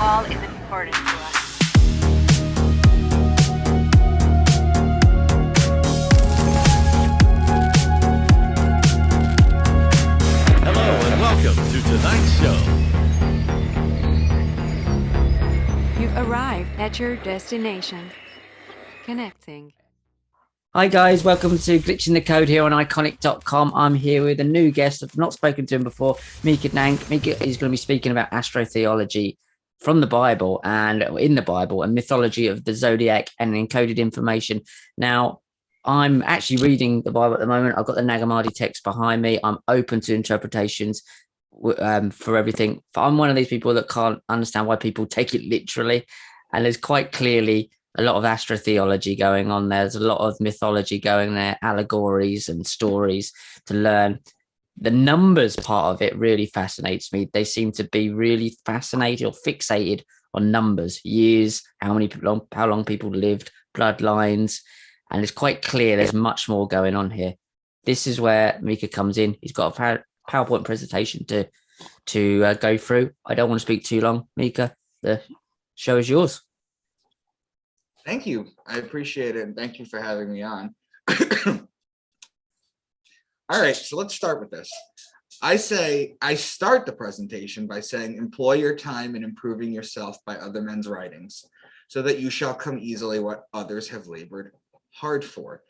call is important to us. Hello and welcome to tonight's show. You've arrived at your destination. Connecting. Hi guys, welcome to Glitching the Code here on iconic.com. I'm here with a new guest. I've not spoken to him before, Micah Dank. Micah is going to be speaking about astrotheology from the Bible and in the Bible and mythology of the zodiac and encoded information. Now, I'm actually reading the Bible at the moment. I've got the Nag Hammadi text behind me. I'm open to interpretations for everything. I'm one of these people that can't understand why people take it literally. And there's quite clearly a lot of astrotheology going on. There's a lot of mythology going there, allegories and stories to learn. The numbers part of it really fascinates me. They seem to be really fascinated or fixated on numbers, years, how long people lived, bloodlines. And it's quite clear there's much more going on here. This is where Micah comes in. He's got a PowerPoint presentation to go through. I don't want to speak too long. Micah, the show is yours. Thank you. I appreciate it. And thank you for having me on. All right, so let's start with this. I start the presentation by saying, employ your time in improving yourself by other men's writings, so that you shall come easily what others have labored hard for.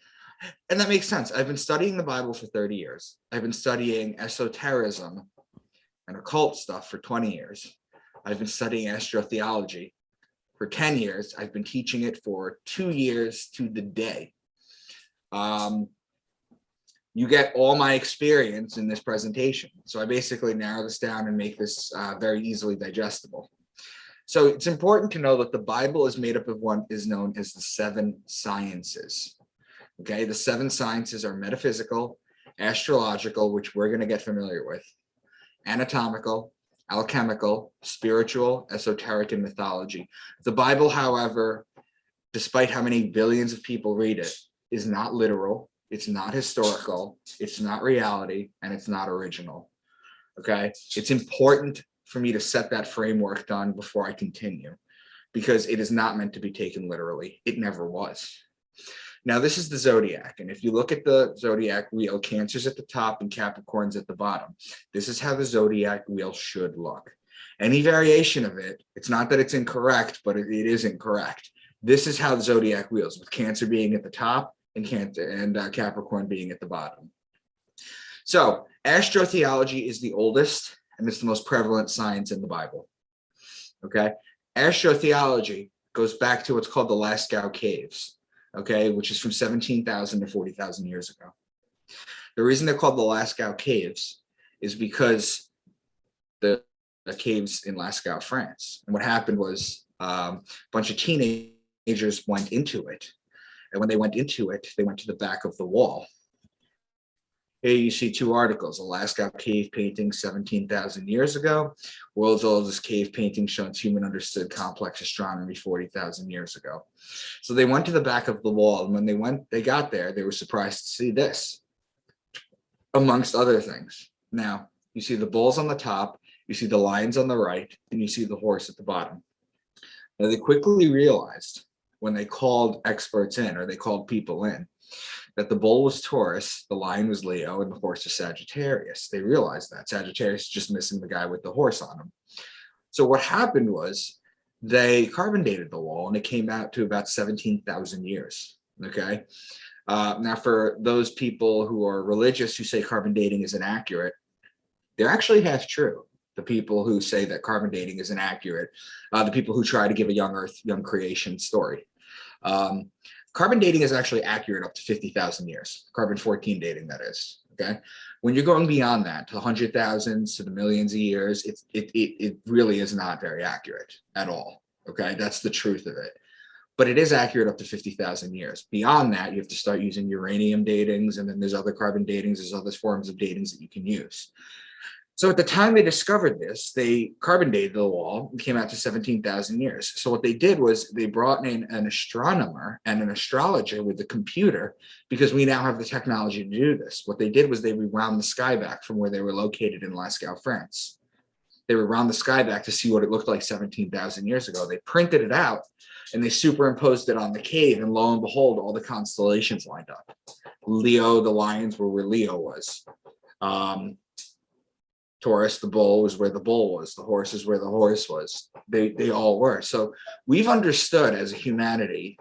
And that makes sense. I've been studying the Bible for 30 years. I've been studying esotericism and occult stuff for 20 years. I've been studying astrotheology for 10 years. I've been teaching it for 2 years to the day. You get all my experience in this presentation. So I basically narrow this down and make this very easily digestible. So it's important to know that the Bible is made up of what is known as the 7 sciences. Okay, the 7 sciences are metaphysical, astrological, which we're going to get familiar with, anatomical, alchemical, spiritual, esoteric, and mythology. The Bible, however, despite how many billions of people read it, is not literal, it's not historical, it's not reality, and it's not original. Okay, it's important for me to set that framework down before I continue, because it is not meant to be taken literally. It never was. Now, this is the zodiac, and if you look at the zodiac wheel, Cancer's at the top and Capricorn's at the bottom. This is how the zodiac wheel should look. Any variation of it, it's not that it's incorrect, but it is incorrect. This is how the zodiac wheels, with Cancer being at the top and Capricorn being at the bottom. So, astrotheology is the oldest and it's the most prevalent science in the Bible. Okay, astrotheology goes back to what's called the Lascaux Caves. Okay, which is from 17,000 to 40,000 years ago. The reason they're called the Lascaux Caves is because the caves in Lascaux, France. And what happened was a bunch of teenagers went into it. And when they went into it, they went to the back of the wall. Here you see 2 articles, a Lascaux cave painting 17,000 years ago, world's oldest cave painting shows human understood complex astronomy 40,000 years ago. So they went to the back of the wall, and when they got there, they were surprised to see this, amongst other things. Now, you see the bulls on the top, you see the lions on the right, and you see the horse at the bottom. Now, they quickly realized when they called experts in, or they called people in, that the bull was Taurus, the lion was Leo, and the horse is Sagittarius. They realized that. Sagittarius is just missing the guy with the horse on him. So what happened was they carbon dated the wall, and it came out to about 17,000 years. Okay. Now, for those people who are religious who say carbon dating is inaccurate, they're actually half true. The people who say that carbon dating is inaccurate, the people who try to give a young Earth, young creation story. Carbon dating is actually accurate up to 50,000 years. Carbon-14 dating, that is. Okay. When you're going beyond that to 100,000s to the millions of years, it really is not very accurate at all. Okay, that's the truth of it. But it is accurate up to 50,000 years. Beyond that, you have to start using uranium datings, and then there's other carbon datings, there's other forms of datings that you can use. So at the time they discovered this, they carbon dated the wall and came out to 17,000 years. So what they did was they brought in an astronomer and an astrologer with the computer, because we now have the technology to do this. What they did was they rewound the sky back from where they were located in Lascaux, France. They would run the sky back to see what it looked like 17,000 years ago. They printed it out and they superimposed it on the cave, and lo and behold, all the constellations lined up. Leo, the lions, were where Leo was. Taurus, the bull, was where the bull was. The horse is where the horse was. They all were. So we've understood as a humanity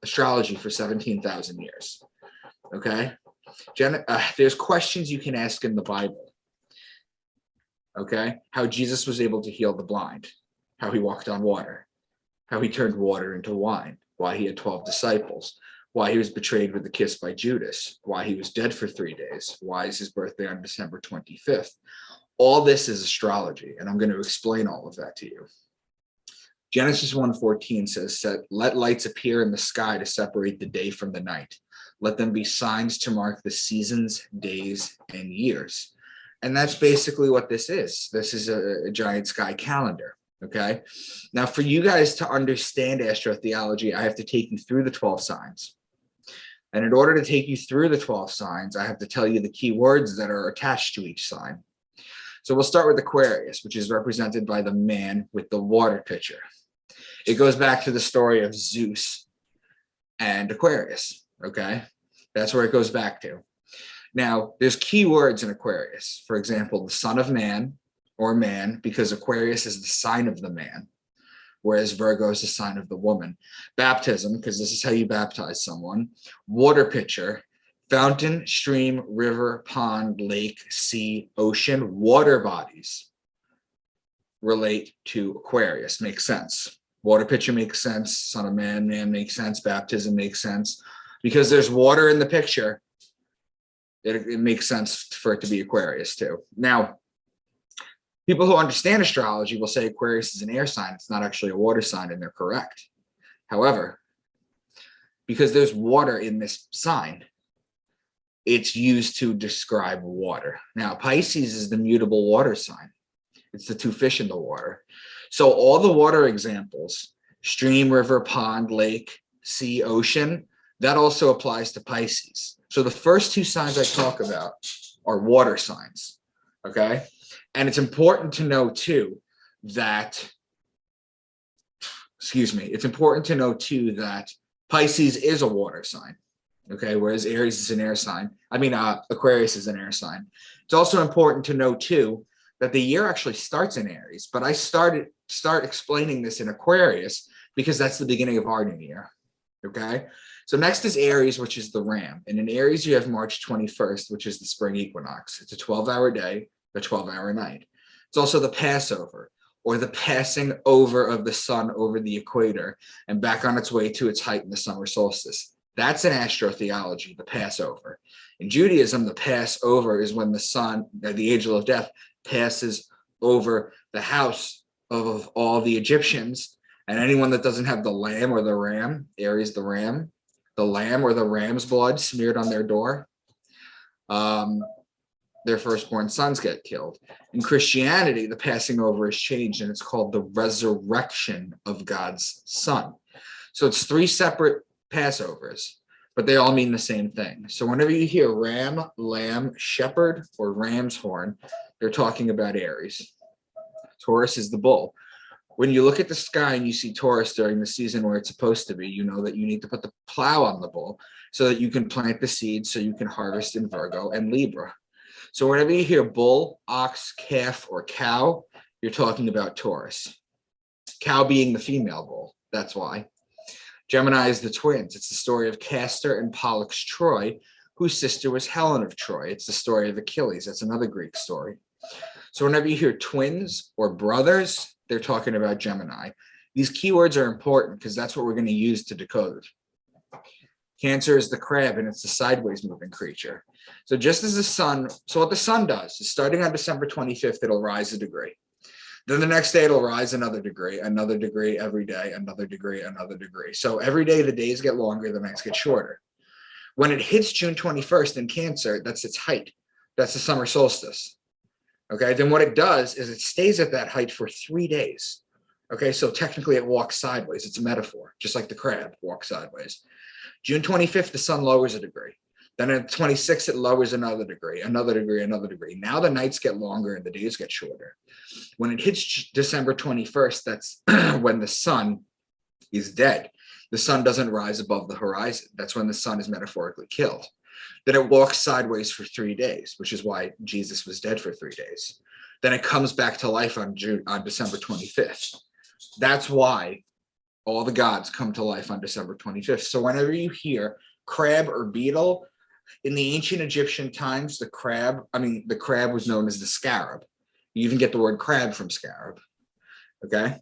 astrology for 17,000 years. Okay? There's questions you can ask in the Bible. Okay? How Jesus was able to heal the blind, how he walked on water, how he turned water into wine, why he had 12 disciples, why he was betrayed with a kiss by Judas, why he was dead for 3 days, why is his birthday on December 25th. All this is astrology, and I'm going to explain all of that to you. Genesis 1:14 says, let lights appear in the sky to separate the day from the night. Let them be signs to mark the seasons, days, and years. And that's basically what this is. This is a giant sky calendar, okay? Now, for you guys to understand astrotheology, I have to take you through the 12 signs. And in order to take you through the 12 signs, I have to tell you the key words that are attached to each sign. So we'll start with Aquarius, which is represented by the man with the water pitcher. It goes back to the story of Zeus and Aquarius, okay? That's where it goes back to. Now, there's key words in Aquarius. For example, the son of man, or man, because Aquarius is the sign of the man, whereas Virgo is the sign of the woman. Baptism, because this is how you baptize someone. Water pitcher, fountain, stream, river, pond, lake, sea, ocean, water bodies relate to Aquarius. Makes sense. Water pitcher makes sense. Son of man, man makes sense. Baptism makes sense. Because there's water in the picture, it makes sense for it to be Aquarius too. Now, people who understand astrology will say Aquarius is an air sign. It's not actually a water sign, and they're correct. However, because there's water in this sign, it's used to describe water. Now, Pisces is the mutable water sign. It's the two fish in the water. So all the water examples, stream, river, pond, lake, sea, ocean, that also applies to Pisces. So the first two signs I talk about are water signs, okay? And it's important to know too that, it's important to know too that Pisces is a water sign. Okay, whereas Aries is an air sign. Aquarius is an air sign. It's also important to know too that the year actually starts in Aries, but I start explaining this in Aquarius because that's the beginning of our new year. Okay, so next is Aries, which is the ram, and in Aries you have March 21st, which is the spring equinox. It's a 12-hour day, a 12-hour night. It's also the Passover, or the passing over of the sun over the equator and back on its way to its height in the summer solstice. That's in astrotheology, the Passover. In Judaism, the Passover is when the sun, the angel of death, passes over the house of all the Egyptians, and anyone that doesn't have the lamb or the ram, Aries the ram, the lamb or the ram's blood smeared on their door, their firstborn sons get killed. In Christianity, the passing over is changed, and it's called the resurrection of God's son. So it's three separate Passovers, but they all mean the same thing. So whenever you hear ram, lamb, shepherd, or ram's horn, they're talking about Aries. Taurus is the bull. When you look at the sky and you see Taurus during the season where it's supposed to be, you know that you need to put the plow on the bull so that you can plant the seeds so you can harvest in Virgo and Libra. So whenever you hear bull, ox, calf, or cow, you're talking about Taurus. Cow being the female bull, that's why. Gemini is the twins. It's the story of Castor and Pollux Troy, whose sister was Helen of Troy. It's the story of Achilles. That's another Greek story. So whenever you hear twins or brothers, they're talking about Gemini. These keywords are important because that's what we're going to use to decode. Cancer is the crab, and it's the sideways moving creature. So just as the sun, so what the sun does is starting on December 25th, it'll rise a degree. Then the next day it'll rise another degree every day, another degree. So every day the days get longer, the nights get shorter. When it hits June 21st in Cancer, that's its height. That's the summer solstice. Okay, then what it does is it stays at that height for 3 days. Okay, so technically it walks sideways. It's a metaphor, just like the crab walks sideways. June 25th, the sun lowers a degree. Then at 26, it lowers another degree, another degree, another degree. Now the nights get longer and the days get shorter. When it hits December 21st, that's when the sun is dead. The sun doesn't rise above the horizon. That's when the sun is metaphorically killed. Then it walks sideways for 3 days, which is why Jesus was dead for 3 days. Then it comes back to life on December 25th. That's why all the gods come to life on December 25th. So whenever you hear crab or beetle, in the ancient Egyptian times, the crab was known as the scarab. You even get the word crab from scarab. Okay.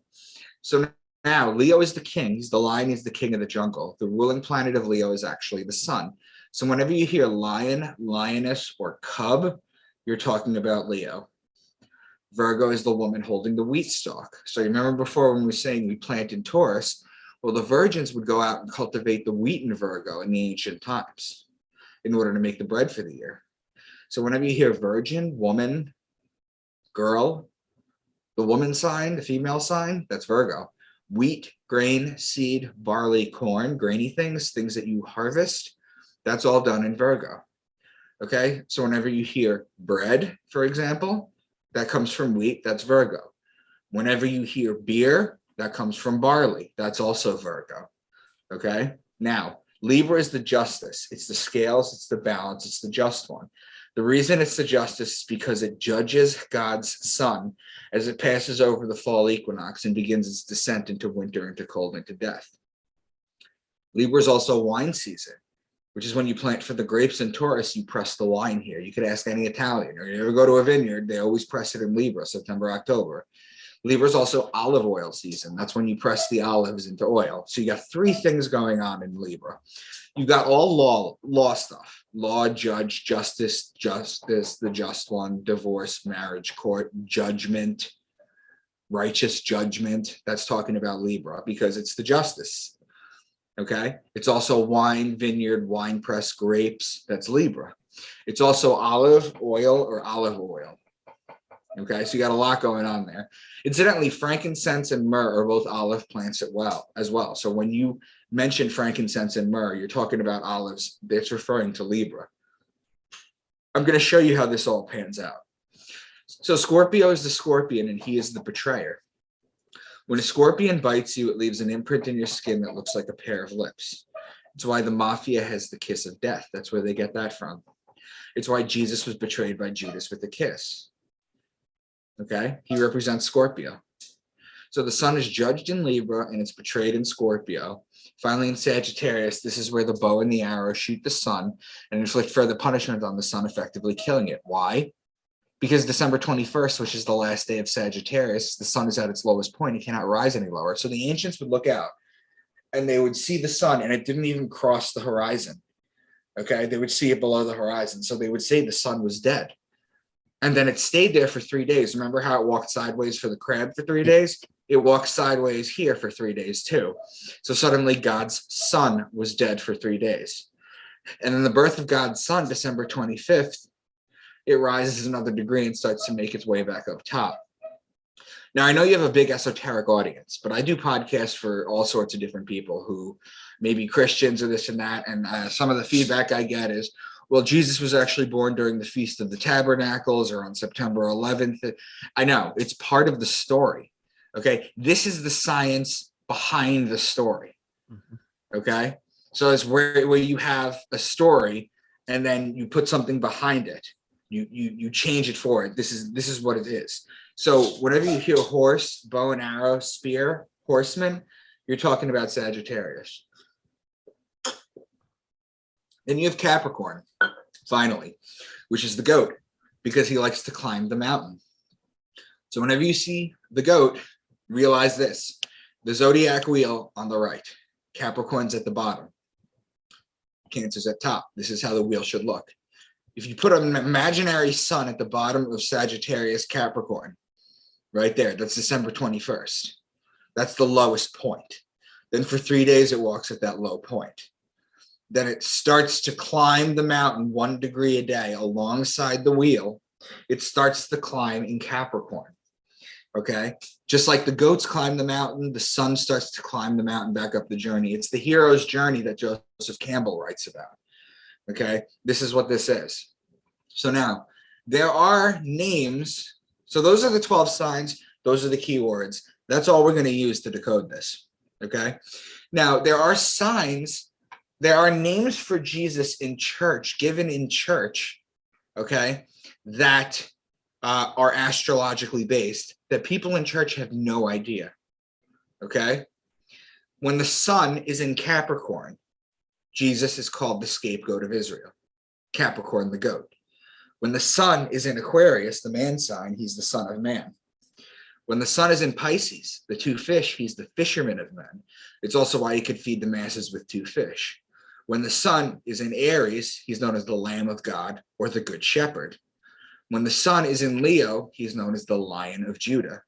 So now Leo is the king. He's the lion. He's the king of the jungle. The ruling planet of Leo is actually the sun. So whenever you hear lion, lioness, or cub, you're talking about Leo. Virgo is the woman holding the wheat stalk. So you remember before when we were saying we plant in Taurus, well, the virgins would go out and cultivate the wheat in Virgo in the ancient times in order to make the bread for the year. So whenever you hear virgin, woman, girl, the woman sign, the female sign, that's Virgo. Wheat, grain, seed, barley, corn, grainy things that you harvest, that's all done in Virgo. Okay, so whenever you hear bread, for example, that comes from wheat, that's Virgo. Whenever you hear beer, that comes from barley, that's also Virgo. Okay, now Libra is the justice. It's the scales, it's the balance, it's the just one. The reason it's the justice is because it judges God's sun as it passes over the fall equinox and begins its descent into winter, into cold, into death. Libra is also wine season, which is when you plant for the grapes in Taurus, you press the wine here. You could ask any Italian, or you ever go to a vineyard, they always press it in Libra, September, October. Libra is also olive oil season. That's when you press the olives into oil. So you got 3 things going on in Libra. You got all law stuff: law, judge, justice, the just one, divorce, marriage, court, judgment, righteous judgment. That's talking about Libra because it's the justice. Okay. It's also wine, vineyard, wine press, grapes. That's Libra. It's also olive oil or olive oil. Okay, so you got a lot going on there. Incidentally, frankincense and myrrh are both olive plants as well. So when you mention frankincense and myrrh, you're talking about olives. That's referring to Libra. I'm going to show you how this all pans out. So Scorpio is the scorpion, and he is the betrayer. When a scorpion bites you, it leaves an imprint in your skin that looks like a pair of lips. It's why the mafia has the kiss of death. That's where they get that from. It's why Jesus was betrayed by Judas with a kiss. Okay, he represents Scorpio. So the sun is judged in Libra and it's betrayed in Scorpio. Finally, in Sagittarius, this is where the bow and the arrow shoot the sun and inflict further punishment on the sun, effectively killing it. Why? Because December 21st, which is the last day of Sagittarius, the sun is at its lowest point. It cannot rise any lower. So the ancients would look out and they would see the sun and it didn't even cross the horizon. Okay, they would see it below the horizon. So they would say the sun was dead. And then it stayed there for 3 days. Remember how it walked sideways for the crab for 3 days? It walked sideways here for 3 days too. So suddenly God's sun was dead for 3 days. And then the birth of God's son, December 25th, it rises another degree and starts to make its way back up top. Now, I know you have a big esoteric audience, but I do podcasts for all sorts of different people who may be Christians or this and that. And some of the feedback I get is, well, Jesus was actually born during the Feast of the Tabernacles or on September 11th. I know, it's part of the story. Okay, this is the science behind the story. Okay, so it's where you have a story and then you put something behind it. You change it for it. This is what it is. So whenever you hear horse, bow and arrow, spear, horseman, you're talking about Sagittarius. Then you have Capricorn, finally, which is the goat, because he likes to climb the mountain. So whenever you see the goat, realize this: the zodiac wheel on the right, Capricorn's at the bottom, Cancer's at top. This is how the wheel should look. If you put an imaginary sun at the bottom of Sagittarius Capricorn, right there, that's December 21st. That's the lowest point. Then for 3 days, it walks at that low point. Then it starts to climb the mountain 1 degree a day alongside the wheel. It starts to climb in Capricorn. Okay, just like the goats climb the mountain, the sun starts to climb the mountain back up the journey. It's the hero's journey that Joseph Campbell writes about. Okay, this is what this is. So now there are names. So those are the 12 signs. Those are the keywords. That's all we're going to use to decode this. Okay, now there are signs. There are names for Jesus in church, given in church, okay, that are astrologically based, that people in church have no idea, okay? When the sun is in Capricorn, Jesus is called the scapegoat of Israel, Capricorn, the goat. When the sun is in Aquarius, the man sign, he's the son of man. When the sun is in Pisces, the two fish, he's the fisherman of men. It's also why he could feed the masses with two fish. When the sun is in Aries, he's known as the Lamb of God or the Good Shepherd. When the sun is in Leo, he's known as the Lion of Judah.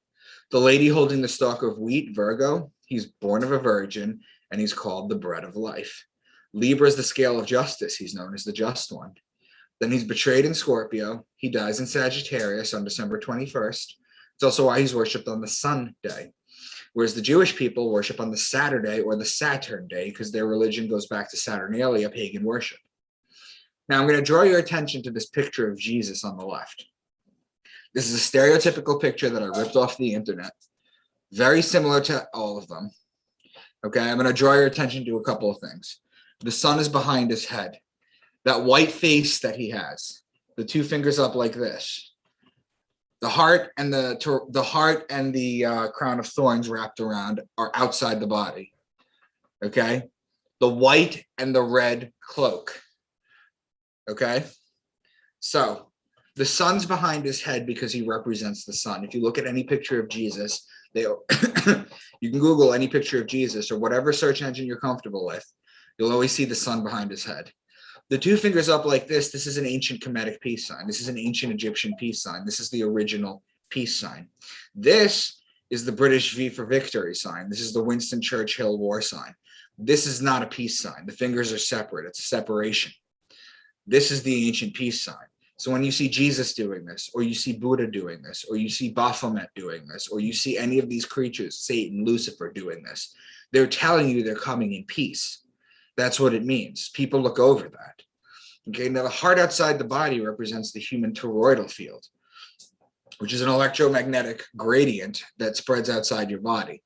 The lady holding the stalk of wheat, Virgo, he's born of a virgin, and he's called the bread of life. Libra is the scale of justice. He's known as the just one. Then he's betrayed in Scorpio. He dies in Sagittarius on December 21st. It's also why he's worshipped on the sun day. Whereas the Jewish people worship on the Saturday or the Saturn day because their religion goes back to Saturnalia, pagan worship. Now I'm going to draw your attention to this picture of Jesus on the left. This is a stereotypical picture that I ripped off the internet. Very similar to all of them. Okay, I'm going to draw your attention to a couple of things. The sun is behind his head. That white face that he has, the two fingers up like this. The heart and the crown of thorns wrapped around are outside the body. Okay, the white and the red cloak. Okay, so the sun's behind his head because he represents the sun. If you look at any picture of Jesus, you can Google any picture of Jesus or whatever search engine you're comfortable with. You'll always see the sun behind his head. The two fingers up like this is an ancient Kemetic peace sign. This is an ancient Egyptian peace sign. This is the original peace sign. This is the British V for victory sign. This is the Winston Churchill war sign. This is not a peace sign. The fingers are separate. It's a separation. This is the ancient peace sign. So when you see Jesus doing this, or you see Buddha doing this, or you see Baphomet doing this, or you see any of these creatures, Satan, Lucifer doing this, they're telling you they're coming in peace. That's what it means. People look over that. Okay, now the heart outside the body represents the human toroidal field, which is an electromagnetic gradient that spreads outside your body.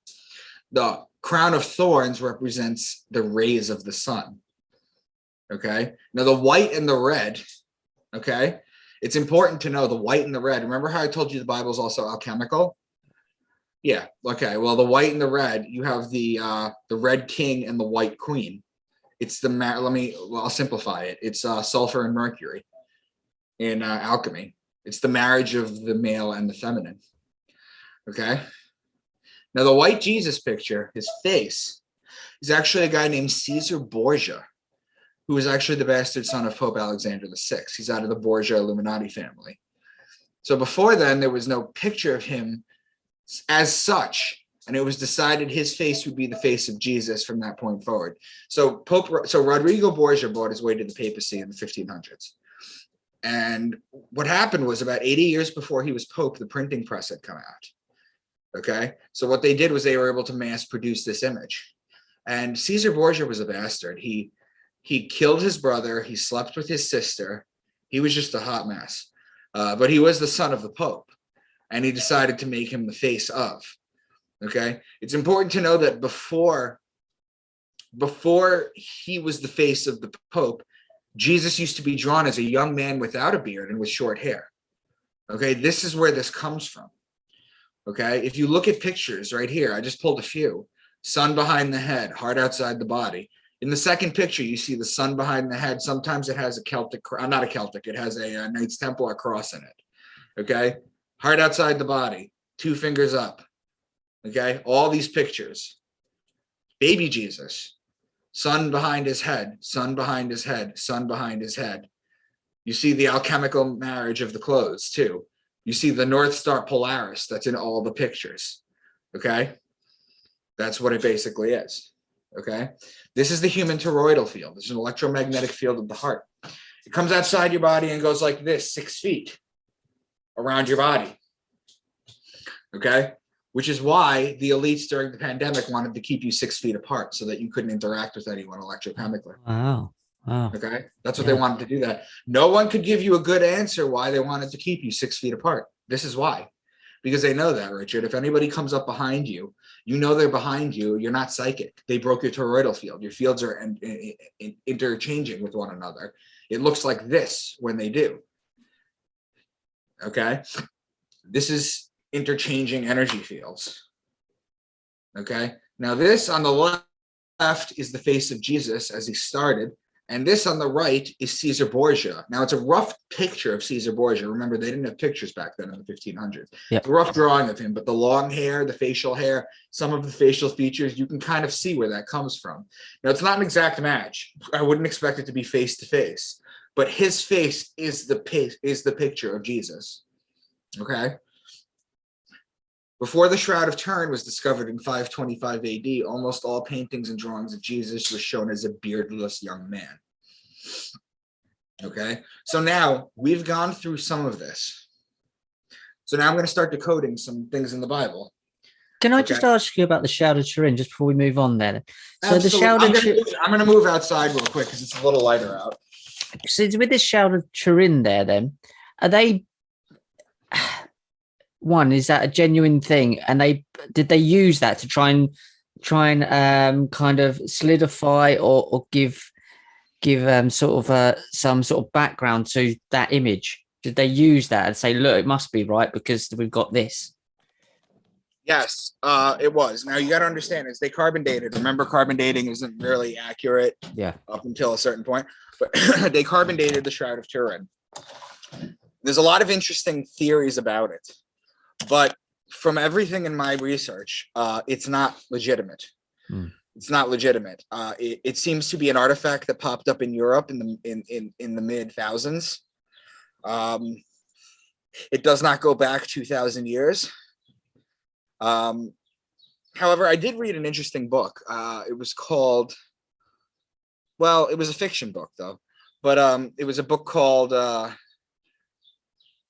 The crown of thorns represents the rays of the sun. Okay, now the white and the red, okay, it's important to know the white and the red. Remember how I told you the Bible is also alchemical? Yeah, okay, well, the white and the red, you have the red king and the white queen. It's I'll simplify it. It's sulfur and mercury in alchemy. It's the marriage of the male and the feminine. Okay. Now the white Jesus picture, his face, is actually a guy named Caesar Borgia, who is actually the bastard son of Pope Alexander VI. He's out of the Borgia Illuminati family. So before then, there was no picture of him as such. And it was decided his face would be the face of Jesus from that point forward. So Rodrigo Borgia brought his way to the papacy in the 1500s. And what happened was about 80 years before he was Pope, the printing press had come out. Okay. So what they did was they were able to mass produce this image. And Caesar Borgia was a bastard. He killed his brother. He slept with his sister. He was just a hot mess. But he was the son of the Pope. And he decided to make him the face of. Okay, it's important to know that before he was the face of the Pope, Jesus used to be drawn as a young man without a beard and with short hair. Okay, this is where this comes from. Okay, if you look at pictures right here, I just pulled a few. Sun behind the head, heart outside the body. In the second picture, you see the sun behind the head. Sometimes it has a Celtic, not a Celtic, it has a Knights Templar cross in it. Okay, heart outside the body, two fingers up. Okay, all these pictures. Baby Jesus, sun behind his head, sun behind his head, sun behind his head. You see the alchemical marriage of the clothes too. You see the North Star Polaris that's in all the pictures. Okay, that's what it basically is. Okay, this is the human toroidal field. This is an electromagnetic field of the heart. It comes outside your body and goes like this, 6 feet around your body. Okay. Which is why the elites during the pandemic wanted to keep you 6 feet apart so that you couldn't interact with anyone electrochemically. Wow. Oh, Okay. That's what yeah. they wanted to do that. No one could give you a good answer why they wanted to keep you 6 feet apart. This is why. Because they know that, Richard. If anybody comes up behind you, you know they're behind you. You're not psychic. They broke your toroidal field. Your fields are interchanging with one another. It looks like this when they do. Okay. This is interchanging energy fields. Okay. Now, this on the left is the face of Jesus as he started. And this on the right is Caesar Borgia. Now, it's a rough picture of Caesar Borgia. Remember, they didn't have pictures back then in the 1500s. Yep. It's a rough drawing of him, but the long hair, the facial hair, some of the facial features, you can kind of see where that comes from. Now, it's not an exact match. I wouldn't expect it to be face to face, but his face is the picture of Jesus. Okay. Before the Shroud of Turin was discovered in 525 AD, almost all paintings and drawings of Jesus were shown as a beardless young man. Okay, so now we've gone through some of this. So now I'm going to start decoding some things in the Bible. Can I just ask you about the Shroud of Turin just before we move on there? So Absolutely. the Shroud of Turin. I'm going to move outside real quick because it's a little lighter out. So with this Shroud of Turin there, then are they? One, is that a genuine thing? And did they use that to try and kind of solidify or give sort of some sort of background to that image? Did they use that and say, look, it must be right because we've got this? Yes, it was. Now you got to understand is they carbon dated. Remember, carbon dating isn't really accurate. Yeah. Up until a certain point, but they carbon dated the Shroud of Turin. There's a lot of interesting theories about it. But from everything in my research, it's not legitimate. It's not legitimate. It seems to be an artifact that popped up in Europe in the mid thousands. It does not go back 2,000 years. However, I did read an interesting book. It was called, well, it was a fiction book though, but it was a book called The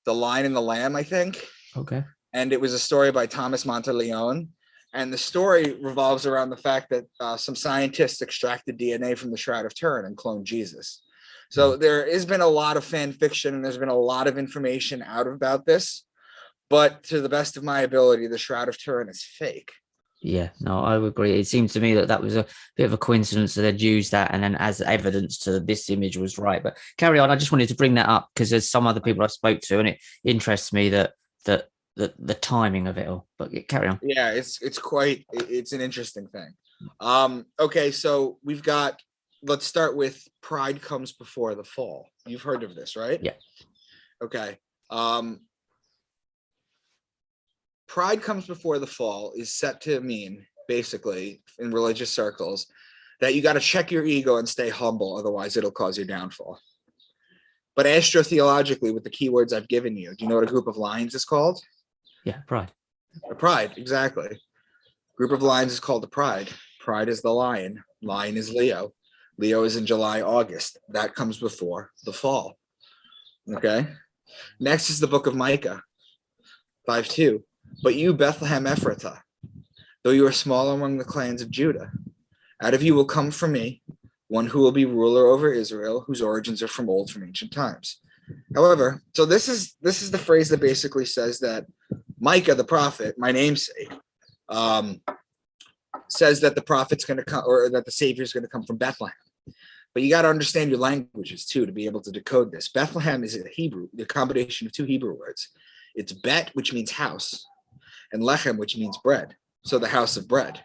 Lion and the Lamb, I think. Okay. And it was a story by Thomas Monteleone. And the story revolves around the fact that some scientists extracted DNA from the Shroud of Turin and cloned Jesus. So there has been a lot of fan fiction and there's been a lot of information out about this. But to the best of my ability, the Shroud of Turin is fake. Yeah, no, I would agree. It seems to me that was a bit of a coincidence that they'd used that and then as evidence to this image was right. But carry on. I just wanted to bring that up because there's some other people I spoke to and it interests me that the timing of it all, but carry on. Yeah, it's an interesting thing. Okay, so let's start with pride comes before the fall. You've heard of this, right? Yeah. Okay. Pride comes before the fall is set to mean, basically, in religious circles, that you got to check your ego and stay humble, otherwise it'll cause your downfall. But astrotheologically, with the keywords I've given you, do you know what a group of lines is called? Yeah, pride. A pride, exactly. Group of lines is called the pride. Pride is the lion. Lion is Leo. Leo is in July, August. That comes before the fall. Okay. Next is the book of Micah, 5:2. But you, Bethlehem Ephrathah, though you are small among the clans of Judah, out of you will come from me one who will be ruler over Israel, whose origins are from ancient times. However, so this is the phrase that basically says that Micah, the prophet, my namesake, says that the prophet's going to come, or that the Savior is going to come from Bethlehem. But you got to understand your languages too to be able to decode this. Bethlehem is a Hebrew, the combination of two Hebrew words. It's bet, which means house, and lechem, which means bread. So the house of bread.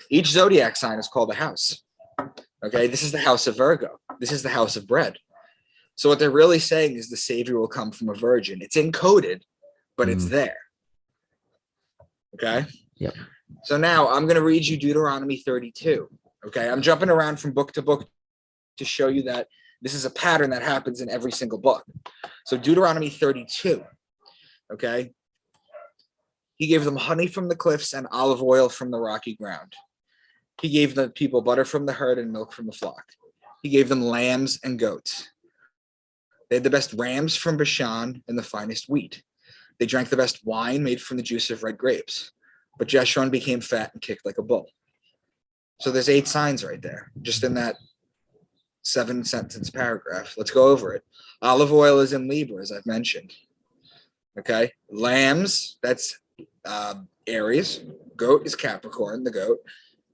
Each zodiac sign is called a house. Okay, this is the house of Virgo. This is the house of bread. So what they're really saying is the Savior will come from a virgin. It's encoded, but it's there. Okay? Yep. So now I'm going to read you Deuteronomy 32. Okay? I'm jumping around from book to book to show you that this is a pattern that happens in every single book. So Deuteronomy 32. Okay? He gave them honey from the cliffs and olive oil from the rocky ground. He gave the people butter from the herd and milk from the flock. He gave them lambs and goats. They had the best rams from Bashan and the finest wheat. They drank the best wine made from the juice of red grapes. But Jeshurun became fat and kicked like a bull. So there's 8 signs right there, just in that 7-sentence paragraph. Let's go over it. Olive oil is in Libra, as I've mentioned. Okay. Lambs, that's Aries. Goat is Capricorn, the goat.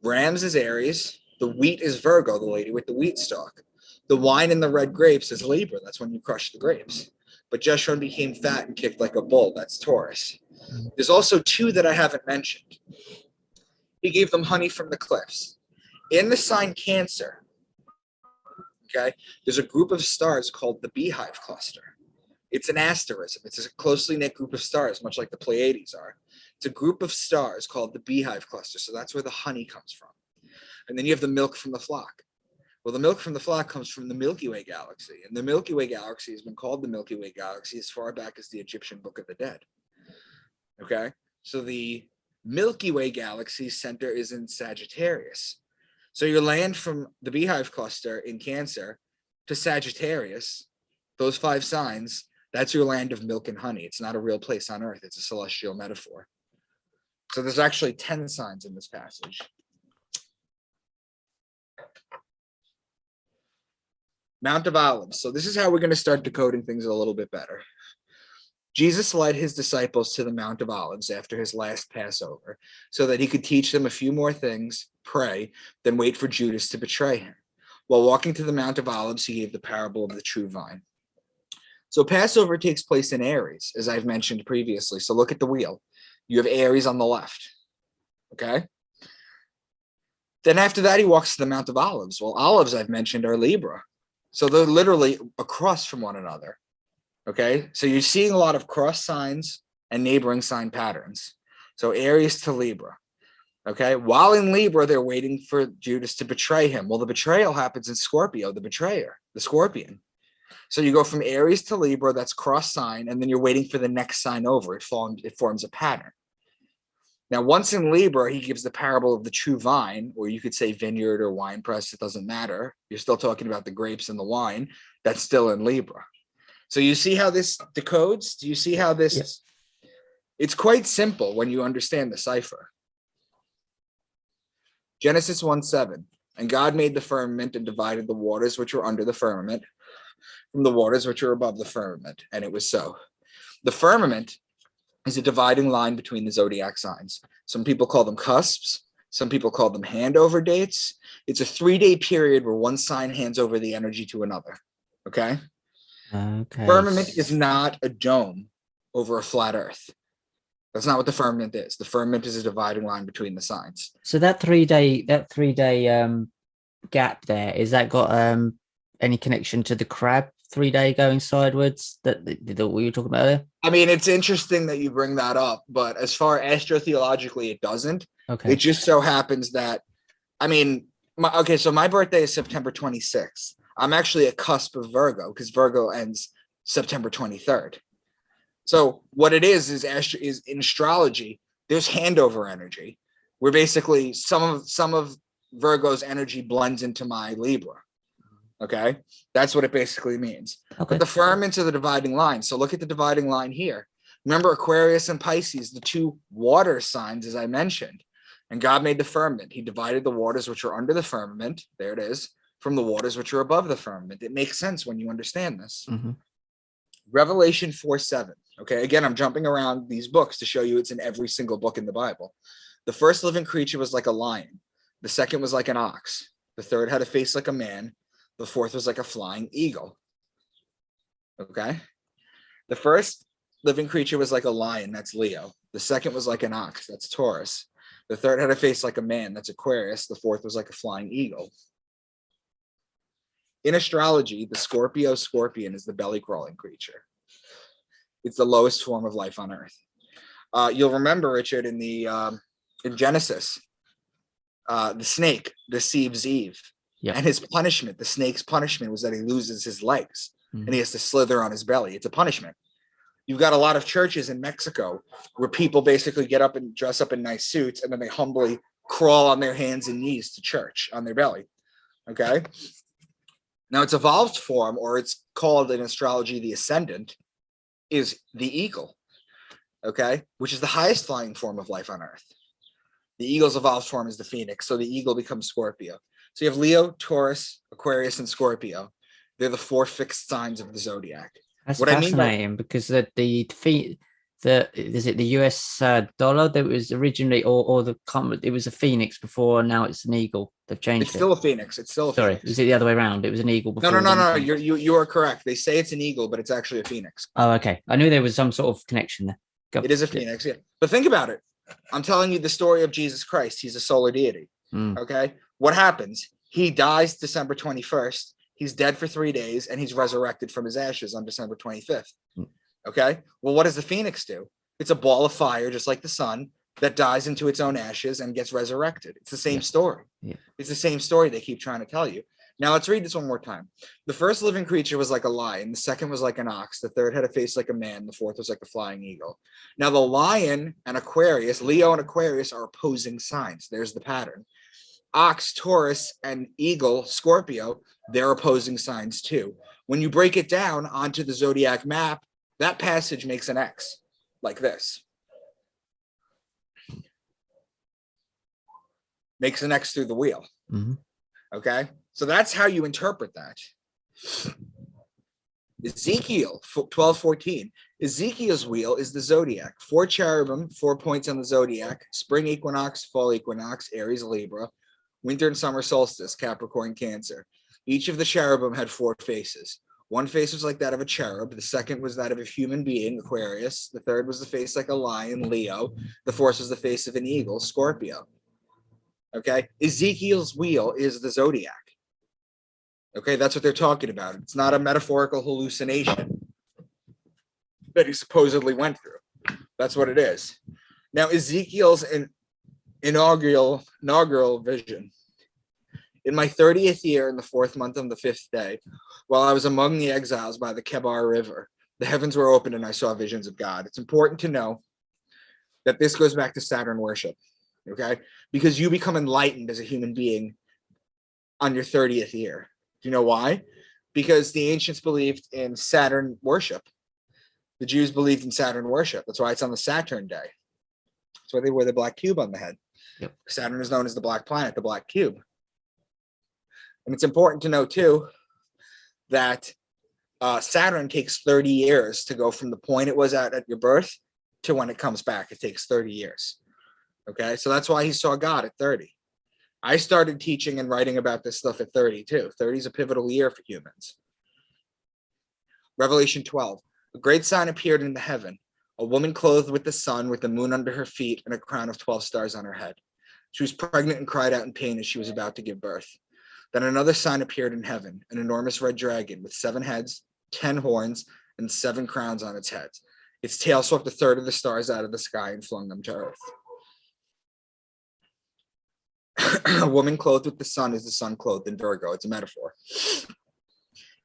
Rams is Aries. The wheat is Virgo, the lady with the wheat stalk. The wine and the red grapes is Libra. That's when you crush the grapes. But Jeshurun became fat and kicked like a bull. That's Taurus. There's also 2 that I haven't mentioned. He gave them honey from the cliffs. In the sign Cancer, okay, there's a group of stars called the Beehive Cluster. It's an asterism. It's a closely knit group of stars, much like the Pleiades are. It's a group of stars called the Beehive Cluster. So that's where the honey comes from. And then you have the milk from the flock. Well, the milk from the flock comes from the Milky Way galaxy. And the Milky Way galaxy has been called the Milky Way galaxy as far back as the Egyptian Book of the Dead. Okay? So the Milky Way galaxy's center is in Sagittarius. So your land from the Beehive Cluster in Cancer to Sagittarius, those 5 signs, that's your land of milk and honey. It's not a real place on Earth. It's a celestial metaphor. So there's actually 10 signs in this passage. Mount of Olives. So this is how we're going to start decoding things a little bit better. Jesus led his disciples to the Mount of Olives after his last Passover so that he could teach them a few more things, pray, then wait for Judas to betray him. While walking to the Mount of Olives, he gave the parable of the true vine. So Passover takes place in Aries, as I've mentioned previously. So look at the wheel. You have Aries on the left. Okay? Then after that, he walks to the Mount of Olives. Well, olives, I've mentioned, are Libra. So they're literally across from one another. Okay? So you're seeing a lot of cross signs and neighboring sign patterns. So Aries to Libra. Okay? While in Libra, they're waiting for Judas to betray him. Well, the betrayal happens in Scorpio, the betrayer, the scorpion. So you go from Aries to Libra, that's cross sign, and then you're waiting for the next sign over. It forms a pattern. Now, once in Libra, he gives the parable of the true vine, or you could say vineyard or wine press. It doesn't matter. You're still talking about the grapes and the wine. That's still in Libra. So you see how this decodes? Do you see how this? Yes. It's quite simple when you understand the cipher. Genesis 1:7. And God made the firmament and divided the waters which were under the firmament from the waters which are above the firmament. And it was so. The firmament is a dividing line between the zodiac signs. Some people call them cusps. Some people call them handover dates. It's a 3-day period where one sign hands over the energy to another. Okay? Okay. Firmament is not a dome over a flat earth. That's not what the firmament is. The firmament is a dividing line between the signs. So that 3-day gap there, is that got any connection to the crab 3-day going sideways that we were talking about earlier? I mean, it's interesting that you bring that up, but as far astrotheologically, it doesn't. Okay. It just so happens that, I mean, so my birthday is September 26th. I'm actually a cusp of Virgo because Virgo ends September 23rd. So what it is in astrology, there's handover energy where basically some of Virgo's energy blends into my Libra. Okay, that's what it basically means. Okay. But the firmaments are the dividing line. So look at the dividing line here. Remember Aquarius and Pisces, the 2 water signs, as I mentioned. And God made the firmament. He divided the waters which are under the firmament. There it is. From the waters which are above the firmament. It makes sense when you understand this. Mm-hmm. Revelation 4:7. Okay, again, I'm jumping around these books to show you it's in every single book in the Bible. The first living creature was like a lion. The second was like an ox. The third had a face like a man. The fourth was like a flying eagle. Okay. The first living creature was like a lion. That's Leo. The second was like an ox. That's Taurus. The third had a face like a man. That's Aquarius. The fourth was like a flying eagle. In astrology, the scorpion is the belly crawling creature. It's the lowest form of life on earth. You'll remember, Richard, in Genesis, the snake deceives Eve. Yeah. And his punishment, the snake's punishment, was that he loses his legs and he has to slither on his belly. It's a punishment. You've got a lot of churches in Mexico where people basically get up and dress up in nice suits and then they humbly crawl on their hands and knees to church on their belly. Okay. Now its evolved form, or it's called in astrology the ascendant, is the eagle. Okay. Which is the highest flying form of life on earth. The eagle's evolved form is the phoenix. So the eagle becomes Scorpio. So you have Leo, Taurus, Aquarius, and Scorpio. They're the 4 fixed signs of the zodiac. That's What I mean by fascinating because is it the US dollar that was originally or it was a phoenix before, and now it's an eagle. They've changed it's it. still a phoenix. It's still a Sorry, phoenix. is it the other way around? It was an eagle before. No. You are correct. They say it's an eagle, but it's actually a phoenix. Oh, okay. I knew there was some sort of connection there. It is a phoenix, yeah. But think about it. I'm telling you the story of Jesus Christ. He's a solar deity. Okay. What happens? He dies December 21st. He's dead for 3 days, and he's resurrected from his ashes on December 25th. Okay. Well, what does the phoenix do? It's a ball of fire, just like the sun, that dies into its own ashes and gets resurrected. It's the same story. Yeah. It's the same story they keep trying to tell you. Now let's read this one more time. The first living creature was like a lion. The second was like an ox. The third had a face like a man. The fourth was like a flying eagle. Now the lion and Aquarius, Leo and Aquarius, are opposing signs. There's the pattern. Ox, Taurus, and eagle, Scorpio, they're opposing signs too. When you break it down onto the zodiac map, that passage makes an X like this. Makes an X through the wheel. Okay. So that's how you interpret that. Ezekiel 12:14. Ezekiel's wheel is the zodiac. 4 cherubim, 4 points on the zodiac. Spring equinox, fall equinox, Aries, Libra. Winter and summer solstice, Capricorn, Cancer. Each of the cherubim had 4 faces. One face was like that of a cherub. The second was that of a human being, Aquarius. The third was the face like a lion, Leo. The fourth was the face of an eagle, Scorpio. Okay. Ezekiel's wheel is the zodiac. Okay. That's what they're talking about. It's not a metaphorical hallucination that he supposedly went through. That's what it is. Now, Ezekiel's inaugural vision. In my 30th year, in the 4th month on the 5th day, while I was among the exiles by the Kebar River, the heavens were opened and I saw visions of God. It's important to know that this goes back to Saturn worship, okay? Because you become enlightened as a human being on your 30th year. Do you know why? Because the ancients believed in Saturn worship. The Jews believed in Saturn worship. That's why it's on the Saturn day. That's why they wear the black cube on the head. Yep. Saturn is known as the black planet, the black cube. And it's important to know, too, that Saturn takes 30 years to go from the point it was at your birth to when it comes back. It takes 30 years. Okay, so that's why he saw God at 30. I started teaching and writing about this stuff at 30, too. 30 is a pivotal year for humans. Revelation 12. A great sign appeared in the heaven, a woman clothed with the sun, with the moon under her feet, and a crown of 12 stars on her head. She was pregnant and cried out in pain as she was about to give birth. Then another sign appeared in heaven, an enormous red dragon with 7 heads, 10 horns, and 7 crowns on its heads. Its tail swept a third of the stars out of the sky and flung them to earth. A woman clothed with the sun is the sun clothed in Virgo. It's a metaphor.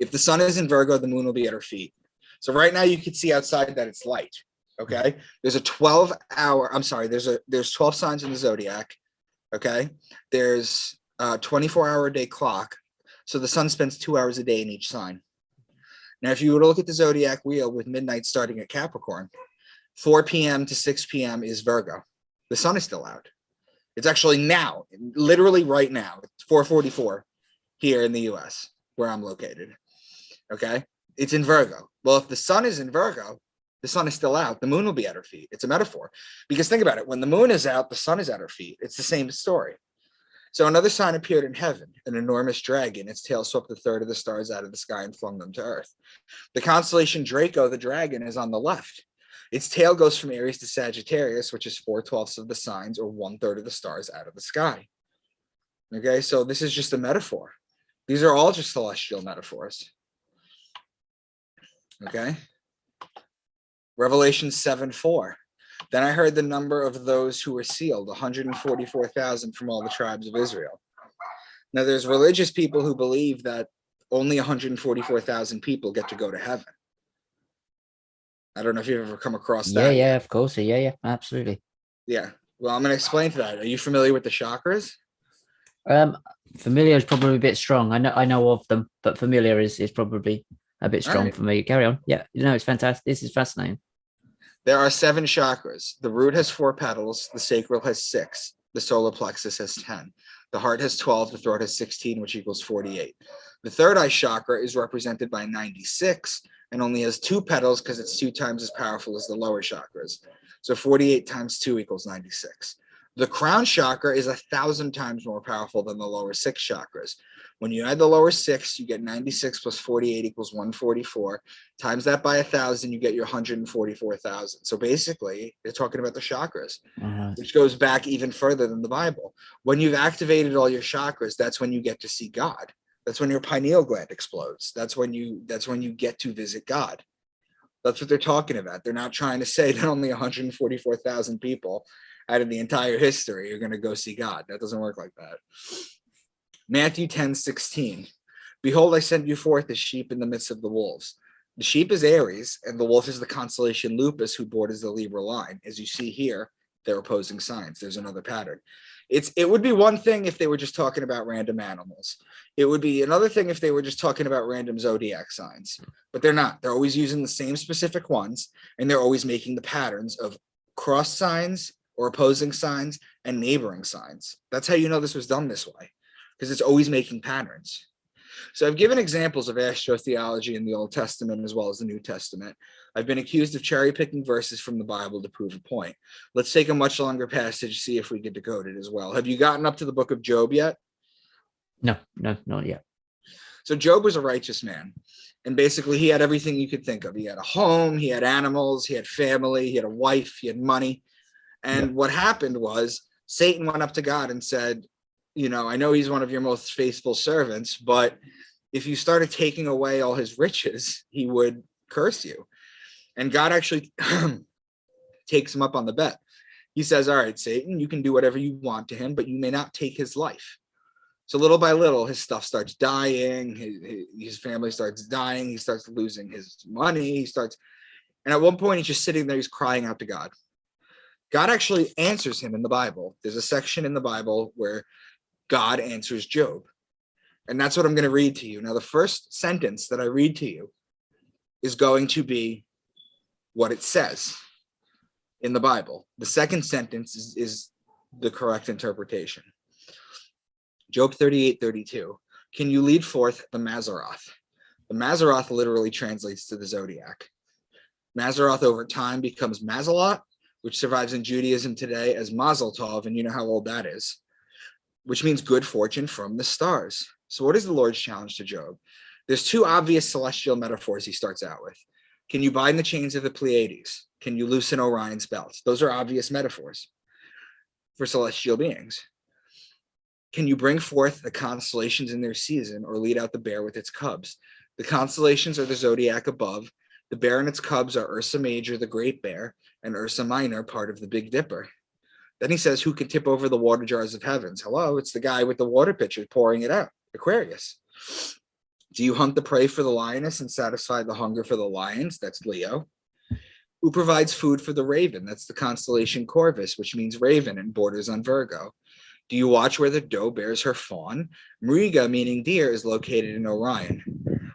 If the sun is in Virgo, the moon will be at her feet. So right now you can see outside that it's light. Okay. There's 12 signs in the zodiac. Okay. There's 24-hour a day clock. So the sun spends 2 hours a day in each sign. Now, if you were to look at the zodiac wheel with midnight starting at Capricorn, 4 p.m. to 6 p.m. is Virgo. The sun is still out. It's actually now, literally right now. It's 4:44 here in the US, where I'm located. Okay. It's in Virgo. Well, if the sun is in Virgo, the sun is still out. The moon will be at her feet. It's a metaphor. Because think about it. When the moon is out, the sun is at her feet. It's the same story. So another sign appeared in heaven, an enormous dragon. Its tail swept a third of the stars out of the sky and flung them to earth. The constellation Draco, the dragon, is on the left. Its tail goes from Aries to Sagittarius, which is 4/12 of the signs, or 1/3 of the stars out of the sky. Okay, so this is just a metaphor. These are all just celestial metaphors. Okay. Revelation 7:4. Then I heard the number of those who were sealed, 144,000 from all the tribes of Israel. Now, there's religious people who believe that only 144,000 people get to go to heaven. I don't know if you've ever come across that. Yeah, of course. Yeah, absolutely. Yeah. Well, I'm going to explain to that. Are you familiar with the chakras? Familiar is probably a bit strong. I know of them, but familiar is probably a bit strong for me. Carry on. Yeah, it's fantastic. This is fascinating. There are 7 chakras. The root has 4 petals. The sacral has 6. The solar plexus has 10. The heart has 12, the throat has 16, which equals 48. The third eye chakra is represented by 96 and only has 2 petals because it's 2 times as powerful as the lower chakras. So 48 times 2 equals 96. The crown chakra is 1,000 times more powerful than the lower 6 chakras. When you add the lower 6, you get 96 plus 48 equals 144. Times that by 1,000, you get your 144,000. So basically, they're talking about the chakras, which goes back even further than the Bible. When you've activated all your chakras, that's when you get to see God. That's when your pineal gland explodes. That's when you get to visit God. That's what they're talking about. They're not trying to say that only 144,000 people out of the entire history are going to go see God. That doesn't work like that. Matthew 10:16. Behold, I send you forth as sheep in the midst of the wolves. The sheep is Aries, and the wolf is the constellation Lupus, who borders the Libra line. As you see here, they're opposing signs. There's another pattern. It would be one thing if they were just talking about random animals. It would be another thing if they were just talking about random zodiac signs, but they're not. They're always using the same specific ones, and they're always making the patterns of cross signs or opposing signs and neighboring signs. That's how you know this was done this way, because it's always making patterns. So I've given examples of astrotheology in the Old Testament as well as the New Testament. I've been accused of cherry picking verses from the Bible to prove a point. Let's take a much longer passage, see if we can decode it as well. Have you gotten up to the book of Job yet? No, not yet. So Job was a righteous man. And basically he had everything you could think of. He had a home, he had animals, he had family, he had a wife, he had money. And what happened was Satan went up to God and said, you know, I know he's one of your most faithful servants, but if you started taking away all his riches, he would curse you. And God actually takes him up on the bet. He says, all right, Satan, you can do whatever you want to him, but you may not take his life. So little by little, his stuff starts dying. His family starts dying. He starts losing his money. And at one point, he's just sitting there. He's crying out to God. God actually answers him in the Bible. There's a section in the Bible where God answers Job. And that's what I'm going to read to you. Now, the first sentence that I read to you is going to be what it says in the Bible. The second sentence is the correct interpretation. Job 38:32. Can you lead forth the Mazzaroth? The Mazzaroth literally translates to the zodiac. Mazzaroth over time becomes Mazalot, which survives in Judaism today as Mazel Tov, and you know how old that is, which means good fortune from the stars. So what is the Lord's challenge to Job? There's 2 obvious celestial metaphors he starts out with. Can you bind the chains of the Pleiades? Can you loosen Orion's belt? Those are obvious metaphors for celestial beings. Can you bring forth the constellations in their season or lead out the bear with its cubs? The constellations are the zodiac above. The bear and its cubs are Ursa Major, the Great Bear, and Ursa Minor, part of the Big Dipper. Then he says, who can tip over the water jars of heavens? Hello, it's the guy with the water pitcher pouring it out, Aquarius. Do you hunt the prey for the lioness and satisfy the hunger for the lions? That's Leo. Who provides food for the raven? That's the constellation Corvus, which means raven and borders on Virgo. Do you watch where the doe bears her fawn? Mriga, meaning deer, is located in Orion.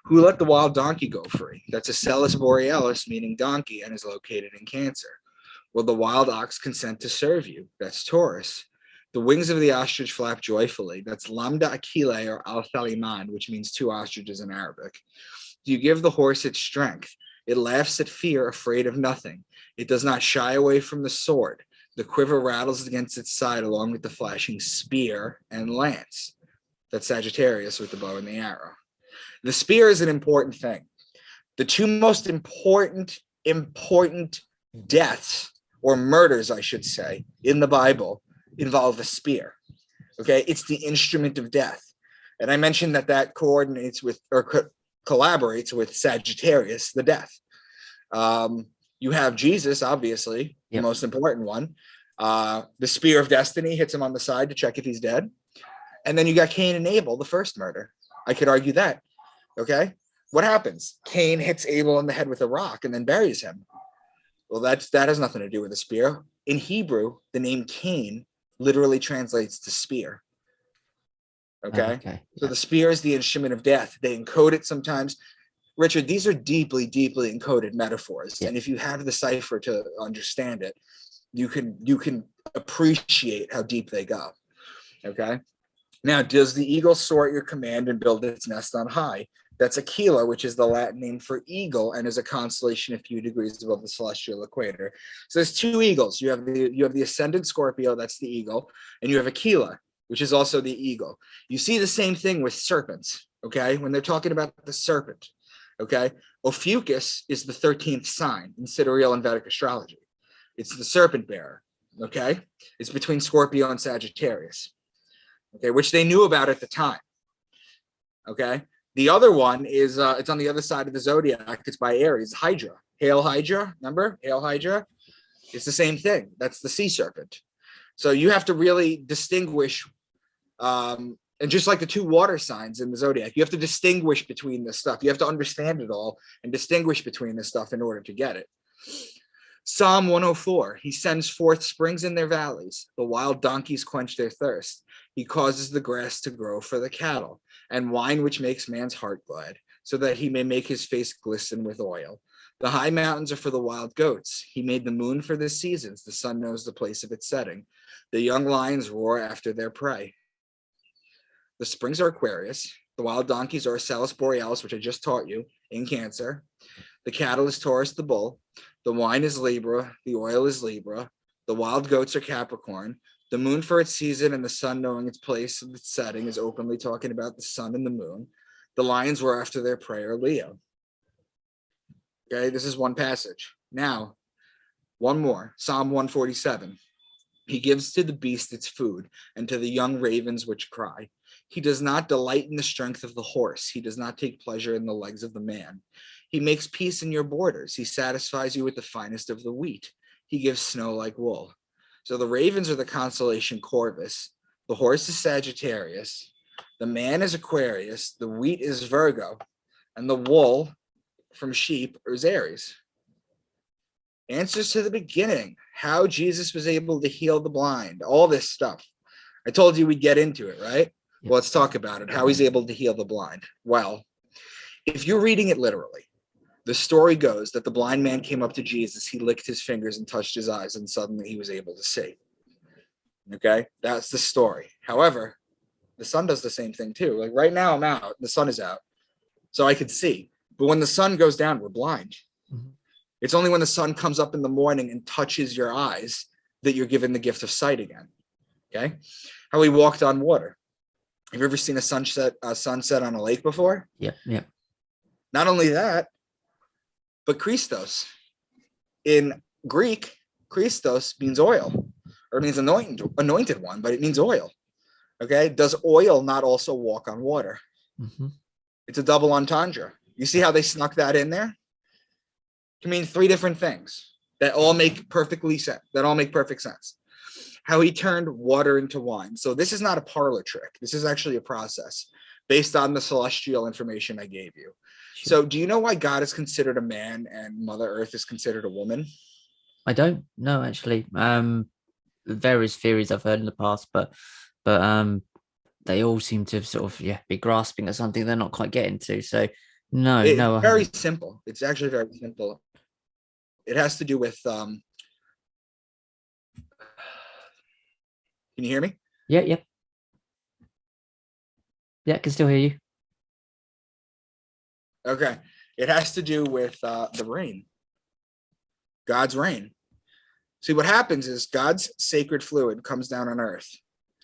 Who let the wild donkey go free? That's Acellus Borealis, meaning donkey, and is located in Cancer. Will the wild ox consent to serve you? That's Taurus. The wings of the ostrich flap joyfully. That's Lambda Achille or Al Thaliman, which means 2 ostriches in Arabic. Do you give the horse its strength? It laughs at fear, afraid of nothing. It does not shy away from the sword. The quiver rattles against its side along with the flashing spear and lance. That's Sagittarius with the bow and the arrow. The spear is an important thing. The 2 most important deaths, or murders, I should say, in the Bible involve a spear. Okay, it's the instrument of death. And I mentioned that coordinates with or collaborates with Sagittarius, the death. You have Jesus, obviously, the most important one. The spear of destiny hits him on the side to check if he's dead. And then you got Cain and Abel, the first murder. I could argue that. Okay, what happens? Cain hits Abel in the head with a rock and then buries him. Well, that has nothing to do with a spear. In Hebrew, the name Cain literally translates to spear. Okay. So the spear is the instrument of death. They encode it sometimes. Richard, these are deeply, deeply encoded metaphors. And if you have the cipher to understand it, you can appreciate how deep they go. Okay. Now, does the eagle soar at your command and build its nest on high? That's Aquila, which is the Latin name for eagle, and is a constellation a few degrees above the celestial equator. So there's two eagles. You have the ascendant Scorpio, that's the eagle, and you have Aquila, which is also the eagle. You see the same thing with serpents, okay? When they're talking about the serpent, okay? Ophiuchus is the 13th sign in sidereal and Vedic astrology. It's the serpent bearer, okay? It's between Scorpio and Sagittarius, okay, which they knew about at the time, okay? The other one is, it's on the other side of the zodiac. It's by Aries, Hydra. Hail Hydra, remember? Hail Hydra. It's the same thing. That's the sea serpent. So you have to really distinguish, and just like the two water signs in the zodiac, you have to distinguish between this stuff. You have to understand it all and distinguish between this stuff in order to get it. Psalm 104, he sends forth springs in their valleys. The wild donkeys quench their thirst. He causes the grass to grow for the cattle, and wine which makes man's heart glad, so that he may make his face glisten with oil. The high mountains are for the wild goats. He made the moon for the seasons. The sun knows the place of its setting. The young lions roar after their prey. The springs are Aquarius. The wild donkeys are Salus Borealis, which I just taught you, in Cancer. The cattle is Taurus the bull. The wine is Libra. The oil is Libra. The wild goats are Capricorn. The moon for its season and the sun knowing its place of its setting is openly talking about the sun and the moon. The lions were after their prey are Leo. Okay, this is one passage. Now, one more. Psalm 147. He gives to the beast its food and to the young ravens which cry. He does not delight in the strength of the horse. He does not take pleasure in the legs of the man. He makes peace in your borders. He satisfies you with the finest of the wheat. He gives snow like wool. So the ravens are the constellation Corvus. The horse is Sagittarius. The man is Aquarius. The wheat is Virgo. And the wool from sheep is Aries. Answers to the beginning. How Jesus was able to heal the blind. All this stuff. I told you we'd get into it, right? Well, let's talk about it. How he's able to heal the blind. Well, if you're reading it literally, the story goes that the blind man came up to Jesus, he licked his fingers and touched his eyes, and suddenly he was able to see. Okay, that's the story. However, the sun does the same thing too. Like right now I'm out, the sun is out, so I could see. But when the sun goes down, we're blind. Mm-hmm. It's only when the sun comes up in the morning and touches your eyes that you're given the gift of sight again. Okay, how he walked on water. Have you ever seen a sunset on a lake before? Yeah. Not only that, but Christos. In Greek, Christos means oil, or it means anointed one, but it means oil. Okay, does oil not also walk on water? Mm-hmm. It's a double entendre. You see how they snuck that in there? It can mean three different things that all make perfect sense. How he turned water into wine. So this is not a parlor trick. This is actually a process based on the celestial information I gave you. So do you know why God is considered a man and Mother Earth is considered a woman? I don't know, actually. Various theories I've heard in the past, but they all seem to sort of be grasping at something they're not quite getting to. So no. Very simple. It's actually very simple. It has to do with can you hear me? Yeah, I can still hear you. Okay. It has to do with the rain. God's rain. See, what happens is God's sacred fluid comes down on earth.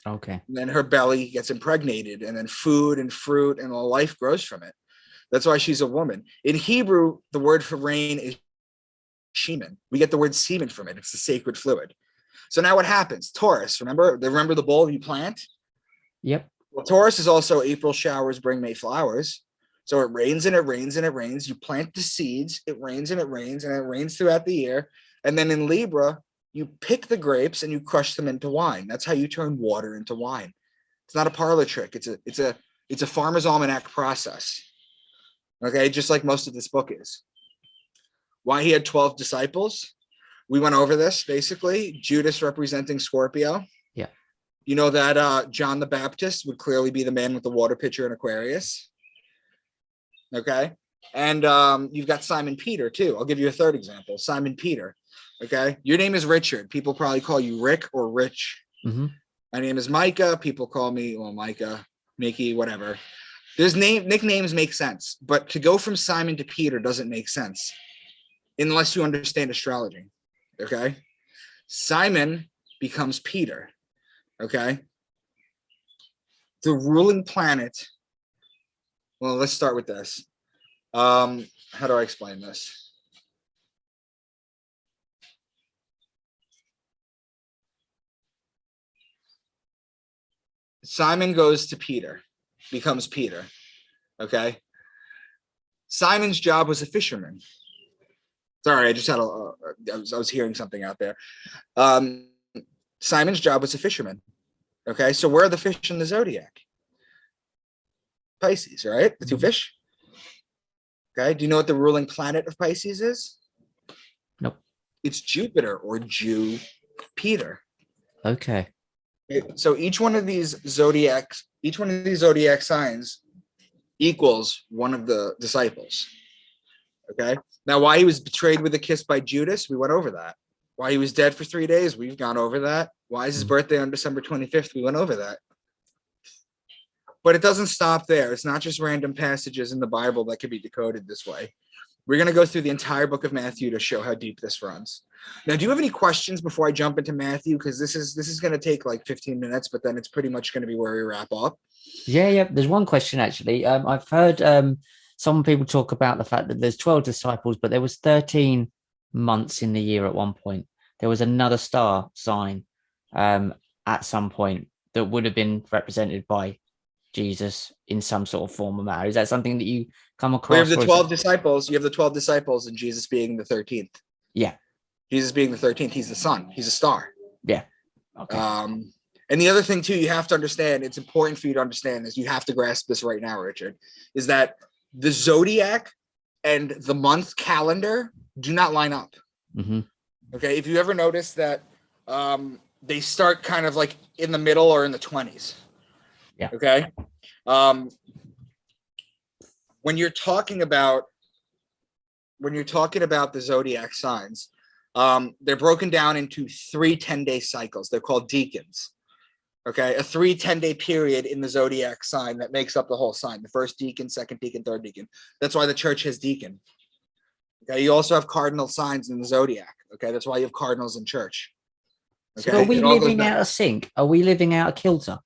Okay. And then her belly gets impregnated, and then food and fruit and all life grows from it. That's why she's a woman. In Hebrew, the word for rain is shemen. We get the word semen from it. It's the sacred fluid. So now what happens? Taurus, remember the bowl you plant? Yep. Well, Taurus is also April showers bring May flowers. So it rains and it rains and it rains. You plant the seeds, it rains and it rains, and it rains throughout the year. And then in Libra, you pick the grapes and you crush them into wine. That's how you turn water into wine. It's not a parlor trick. It's a farmer's almanac process. Okay, just like most of this book is. Why he had 12 disciples. We went over this basically. Judas representing Scorpio. Yeah. You know that John the Baptist would clearly be the man with the water pitcher in Aquarius. Okay. And you've got Simon Peter too. I'll give you a third example. Simon Peter. Okay. Your name is Richard. People probably call you Rick or Rich. Mm-hmm. My name is Micah. People call me, well, Micah, Mickey, whatever. There's nicknames make sense, but to go from Simon to Peter doesn't make sense unless you understand astrology. Okay. Simon becomes Peter. Okay. The ruling planet. Well, let's start with this. How do I explain this? Simon goes to Peter, becomes Peter. Okay. Simon's job was a fisherman. Sorry, I just had I was hearing something out there. Simon's job was a fisherman. Okay, so where are the fish in the zodiac? Pisces, right? The two fish. Okay, do you know what the ruling planet of Pisces is? Nope. It's Jupiter or Peter. Okay. So each one of these zodiac signs equals one of the disciples. Okay. Now, why he was betrayed with a kiss by Judas, we went over that. Why he was dead for 3 days, we've gone over that. Why is his birthday on December 25th? We went over that. But it doesn't stop there. It's not just random passages in the Bible that could be decoded this way. We're going to go through the entire book of Matthew to show how deep this runs. Now, do you have any questions before I jump into Matthew? Because this is going to take like 15 minutes, but then it's pretty much going to be where we wrap up. Yeah. There's one question actually. I've heard some people talk about the fact that there's 12 disciples, but there was 13 months in the year at one point. There was another star sign at some point that would have been represented by Jesus in some sort of form or matter. Is that something that you come across? We have the 12 disciples. You have the 12 disciples and Jesus being the 13th. Yeah. Jesus being the 13th. He's the sun. He's a star. Yeah. Okay. And the other thing too, you have to understand, it's important for you to understand is you have to grasp this right now, Richard, is that the zodiac and the month calendar do not line up. Mm-hmm. Okay. If you ever notice that they start kind of like in the middle or in the 20s. Yeah. Okay. When you're talking about the zodiac signs, they're broken down into 3 10-day cycles. They're called decans. Okay, a 3 10-day period in the zodiac sign that makes up the whole sign. The first decan, second decan, third decan. That's why the church has deacon. Okay, you also have cardinal signs in the zodiac. Okay, that's why you have cardinals in church. Okay, so are we living out of sync? Are we living out of kilter?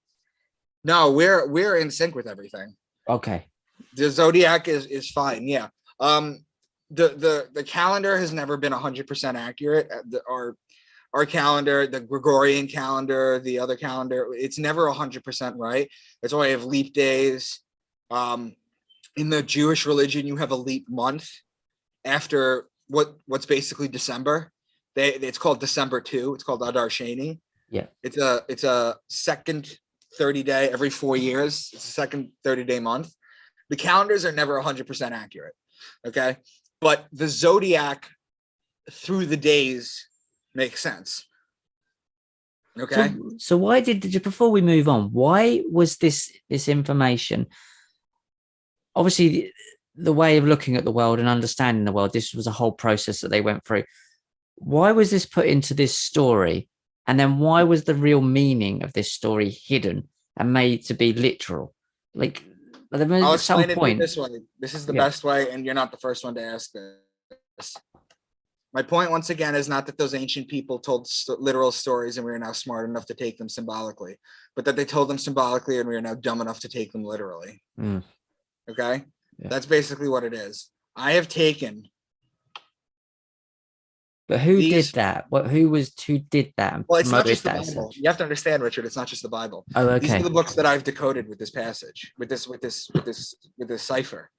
No, we're in sync with everything. Okay. The zodiac is fine. Yeah. The calendar has never been 100% accurate. Our calendar, the Gregorian calendar, the other calendar, it's never 100% right. That's why I have leap days. In the Jewish religion, you have a leap month after what's basically December. It's called December 2. It's called Adar Sheni. Yeah. It's a second 30-day every 4 years. It's a second 30-day month. The calendars are never 100% accurate. Okay. But the zodiac through the days makes sense. Okay. So why did you, before we move on, why was this information? Obviously, the way of looking at the world and understanding the world, this was a whole process that they went through. Why was this put into this story? And then why was the real meaning of this story hidden and made to be literal? Like, I'll explain it this way. This is the best way, and you're not the first one to ask this. My point, once again, is not that those ancient people told literal stories and we are now smart enough to take them symbolically, but that they told them symbolically and we are now dumb enough to take them literally. Okay? Yeah. That's basically what it is. I have taken. But who did that? Who did that? Well, it's not just the Bible. You have to understand, Richard. It's not just the Bible. Oh, okay. These are the books that I've decoded with this passage, with this cipher.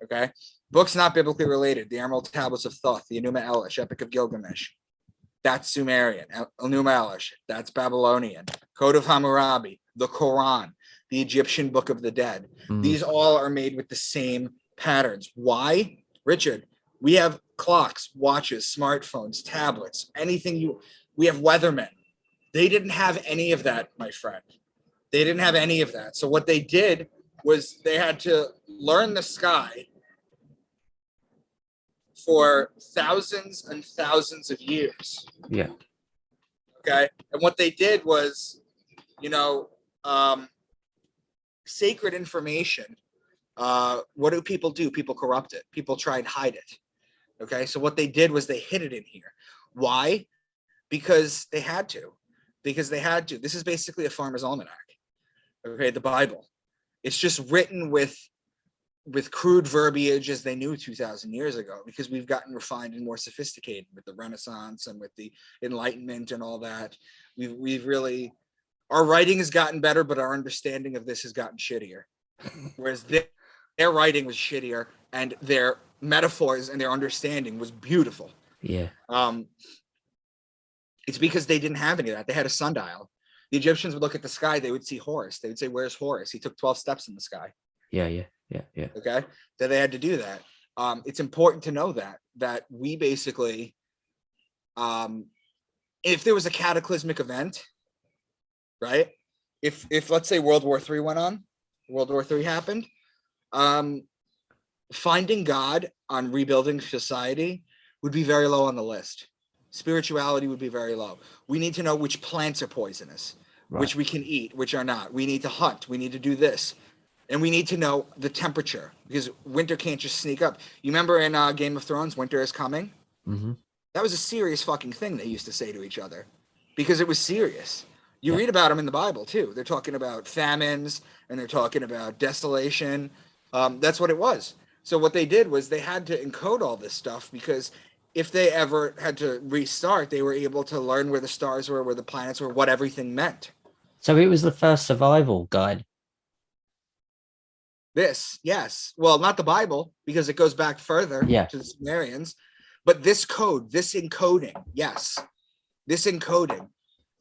Okay, books not biblically related: the Emerald Tablets of Thoth, the Enuma Elish, Epic of Gilgamesh. That's Sumerian. Enuma Elish. That's Babylonian. Code of Hammurabi, the Quran, the Egyptian Book of the Dead. These all are made with the same patterns. Why, Richard? We have clocks, watches, smartphones, tablets, we have weathermen. They didn't have any of that, my friend. They didn't have any of that. So what they did was they had to learn the sky for thousands and thousands of years. Yeah. Okay. And what they did was you know, sacred information. What do? People corrupt it. People try and hide it. Okay, so what they did was they hid it in here. Why? Because they had to. This is basically a farmer's almanac. Okay, the Bible. It's just written with crude verbiage as they knew 2,000 years ago, because we've gotten refined and more sophisticated with the Renaissance and with the Enlightenment and all that. We've really, our writing has gotten better, but our understanding of this has gotten shittier. Whereas their writing was shittier, and their metaphors and their understanding was beautiful. Yeah. It's because they didn't have any of that. They had a sundial. The Egyptians would look at the sky, they would see Horus. They would say, "Where's Horus? He took 12 steps in the sky." Yeah. Okay, so they had to do that. It's important to know that we basically, if there was a cataclysmic event, right? If let's say World War III happened, finding God on rebuilding society would be very low on the list. Spirituality would be very low. We need to know which plants are poisonous, right, which we can eat, which are not. We need to hunt. We need to do this. And we need to know the temperature, because winter can't just sneak up. You remember in Game of Thrones, winter is coming? Mm-hmm. That was a serious fucking thing they used to say to each other, because it was serious. You read about them in the Bible too. They're talking about famines and they're talking about desolation. That's what it was. So what they did was they had to encode all this stuff, because if they ever had to restart, they were able to learn where the stars were, where the planets were, what everything meant. So it was the first survival guide. This, yes. Well, not the Bible, because it goes back further to the Sumerians. But this code, this encoding, yes. This encoding.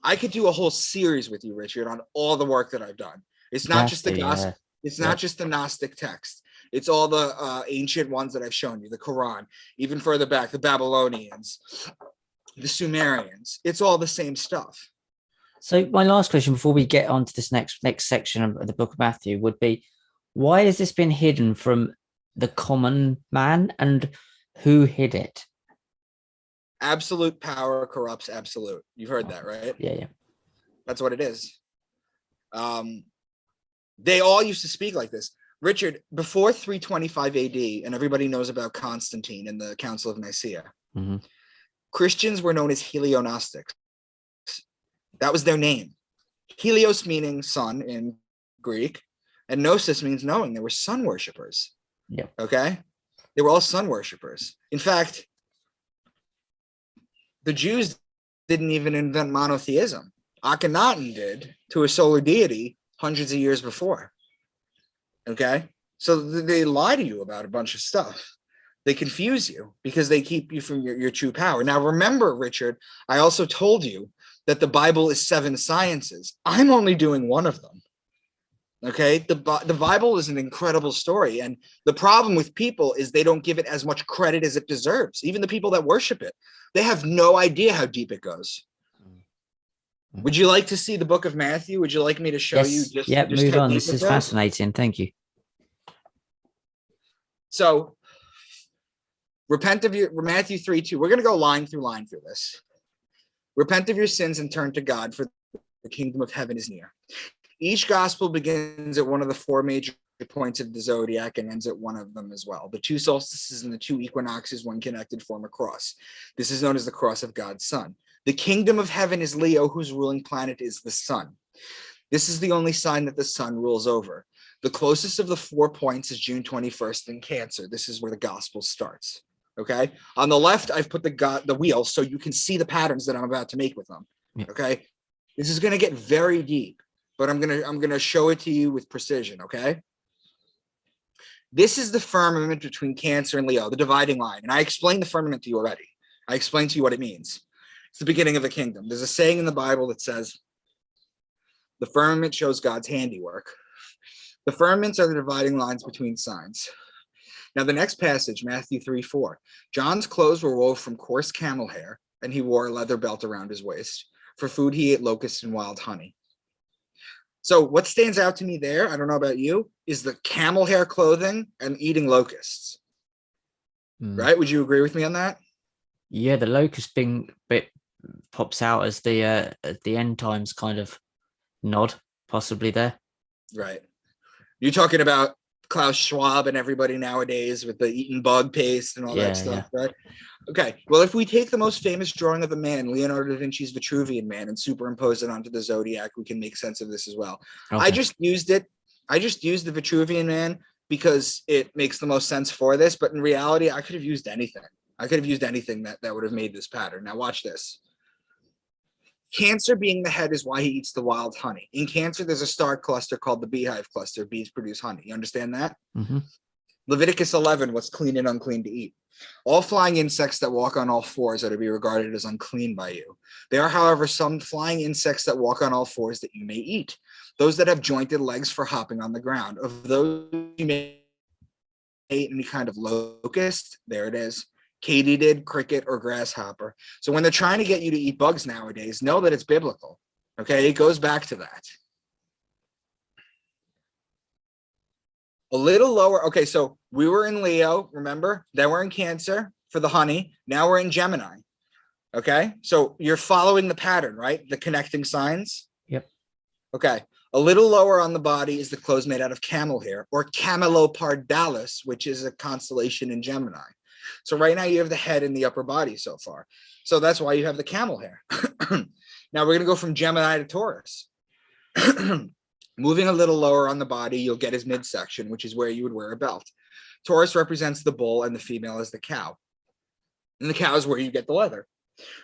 I could do a whole series with you, Richard, on all the work that I've done. It's not just the gospel. It's not just the Gnostic text. It's all the ancient ones that I've shown you, the Quran, even further back, the Babylonians, the Sumerians. It's all the same stuff. So my last question before we get on to this next section of the book of Matthew would be, why has this been hidden from the common man, and who hid it? Absolute power corrupts absolute. You've heard that, right? Yeah. That's what it is. They all used to speak like this. Richard, before 325 AD, and everybody knows about Constantine and the Council of Nicaea, mm-hmm, Christians were known as Helionostics. That was their name. Helios meaning sun in Greek, and gnosis means knowing. They were sun worshippers. Yeah. Okay? They were all sun worshippers. In fact, the Jews didn't even invent monotheism. Akhenaten did, to a solar deity hundreds of years before. Okay? So they lie to you about a bunch of stuff. They confuse you because they keep you from your true power. Now, remember, Richard, I also told you that the Bible is 7 sciences. I'm only doing one of them. Okay? The Bible is an incredible story. And the problem with people is they don't give it as much credit as it deserves. Even the people that worship it, they have no idea how deep it goes. Would you like to see the book of Matthew? Would you like me to show you? Move on. This is fascinating. Thank you. So, repent of your Matthew 3:2. We're going to go line through this. Repent of your sins and turn to God, for the kingdom of heaven is near. Each gospel begins at one of the 4 major points of the zodiac and ends at one of them as well. The 2 solstices and the 2 equinoxes, one connected, form a cross. This is known as the cross of God's Son. The kingdom of heaven is Leo, whose ruling planet is the sun. This is the only sign that the sun rules over. The closest of the 4 points is June 21st in Cancer. This is where the gospel starts. Okay. On the left, I've put the wheel so you can see the patterns that I'm about to make with them. Okay. This is going to get very deep, but I'm going to show it to you with precision. Okay. This is the firmament between Cancer and Leo, the dividing line. And I explained the firmament to you already. I explained to you what it means. It's the beginning of the kingdom. There's a saying in the Bible that says, the firmament shows God's handiwork. The firmaments are the dividing lines between signs. Now, the next passage, Matthew 3:4. John's clothes were wove from coarse camel hair, and he wore a leather belt around his waist. For food, he ate locusts and wild honey. So what stands out to me there, I don't know about you, is the camel hair clothing and eating locusts. Right? Would you agree with me on that? Yeah, the locust bit pops out as the end times kind of nod possibly there. Right. You're talking about Klaus Schwab and everybody nowadays with the eating bug paste and all that stuff, right? Okay. Well, if we take the most famous drawing of a man, Leonardo da Vinci's Vitruvian Man, and superimpose it onto the zodiac, we can make sense of this as well. Okay. I just used the Vitruvian Man because it makes the most sense for this. But in reality, I could have used anything. that would have made this pattern. Now watch this. Cancer being the head is why he eats the wild honey. In Cancer, there's a star cluster called the beehive cluster. Bees produce honey. You understand that? Mm-hmm. Leviticus 11, what's clean and unclean to eat. All flying insects that walk on all fours are to be regarded as unclean by you. There are, however, some flying insects that walk on all fours that you may eat. Those that have jointed legs for hopping on the ground. Of those you may eat any kind of locust, there it is, katydid, cricket, or grasshopper. So when they're trying to get you to eat bugs nowadays, know that it's biblical. Okay, it goes back to that. A little lower. Okay, so we were in Leo, remember? Then we're in Cancer for the honey. Now we're in Gemini. Okay, so you're following the pattern, right? The connecting signs. Yep. Okay, a little lower on the body is the clothes made out of camel hair, or Camelopardalis, which is a constellation in Gemini. So right now you have the head and the upper body so far. So that's why you have the camel hair. Now we're going to go from Gemini to Taurus. Moving a little lower on the body, you'll get his midsection, which is where you would wear a belt. Taurus represents the bull and the female is the cow. And the cow is where you get the leather.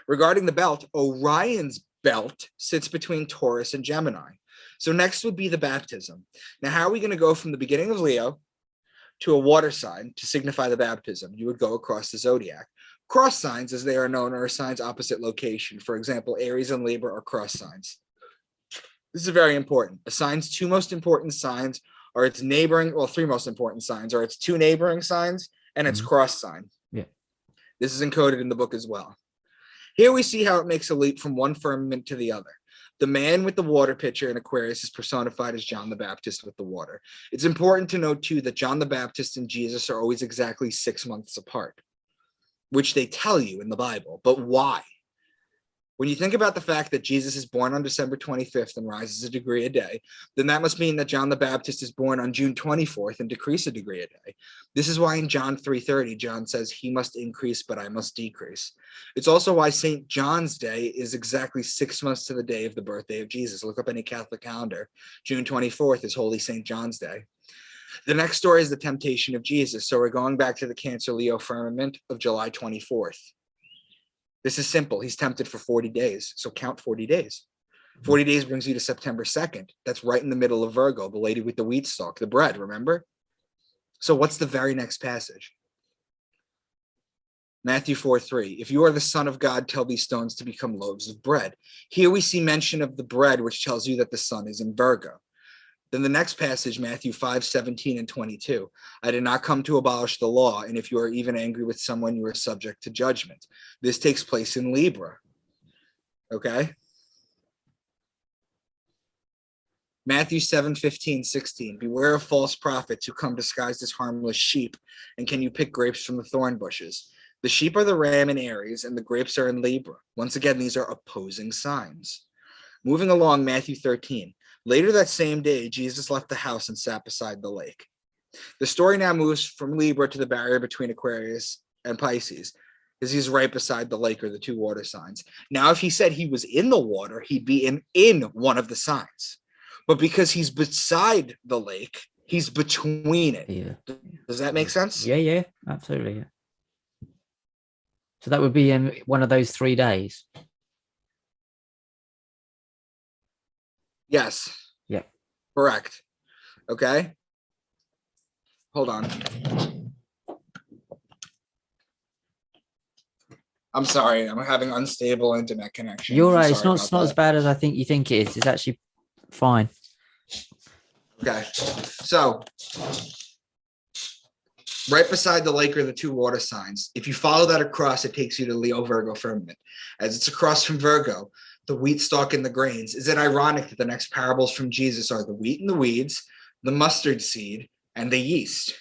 Regarding the belt, Orion's belt sits between Taurus and Gemini. So next would be the baptism. Now, how are we going to go from the beginning of Leo to a water sign to signify the baptism? You would go across the zodiac. Cross signs, as they are known, are signs opposite location. For example, Aries and Libra are cross signs. This is very important. A sign's two most important signs are its neighboring, well, three most important signs are its two neighboring signs and its cross sign. Yeah. This is encoded in the book as well. Here we see how it makes a leap from one firmament to the other. The man with the water pitcher in Aquarius is personified as John the Baptist with the water. It's important to note, too, that John the Baptist and Jesus are always exactly 6 months apart, which they tell you in the Bible. But why? When you think about the fact that Jesus is born on December 25th and rises a degree a day, then that must mean that John the Baptist is born on June 24th and decrease a degree a day. This is why in John 3:30, John says, he must increase, but I must decrease. It's also why St. John's Day is exactly 6 months to the day of the birthday of Jesus. Look up any Catholic calendar. June 24th is Holy St. John's Day. The next story is the temptation of Jesus. So we're going back to the Cancer Leo firmament of July 24th. This is simple. He's tempted for 40 days. So count 40 days. 40 days brings you to September 2nd. That's right in the middle of Virgo, the lady with the wheat stalk, the bread, remember? So what's the very next passage? Matthew 4:3. If you are the Son of God, tell these stones to become loaves of bread. Here we see mention of the bread, which tells you that the sun is in Virgo. Then the next passage, Matthew 5:17 and 22. I did not come to abolish the law, and if you are even angry with someone, you are subject to judgment. This takes place in Libra. Okay? Matthew 7:15, 16. Beware of false prophets who come disguised as harmless sheep, and can you pick grapes from the thorn bushes? The sheep are the ram in Aries, and the grapes are in Libra. Once again, these are opposing signs. Moving along, Matthew 13. Later that same day, Jesus left the house and sat beside the lake. The story now moves from Libra to the barrier between Aquarius and Pisces, because he's right beside the lake, or the two water signs. Now, if he said he was in the water, he'd be in one of the signs. But because he's beside the lake, he's between it. Yeah. Does that make sense? Yeah, absolutely. Yeah. So that would be in one of those 3 days. Yes. Yeah. Correct. Okay. Hold on. I'm sorry. I'm having unstable internet connection. You're right. I'm It's sorry not about as bad as I think you think it is. It's actually fine. Okay. So right beside the lake are the two water signs. If you follow that across, it takes you to Leo Virgo firmament. As it's across from Virgo, the wheat stalk and the grains. Is it ironic that the next parables from Jesus are the wheat and the weeds, the mustard seed, and the yeast?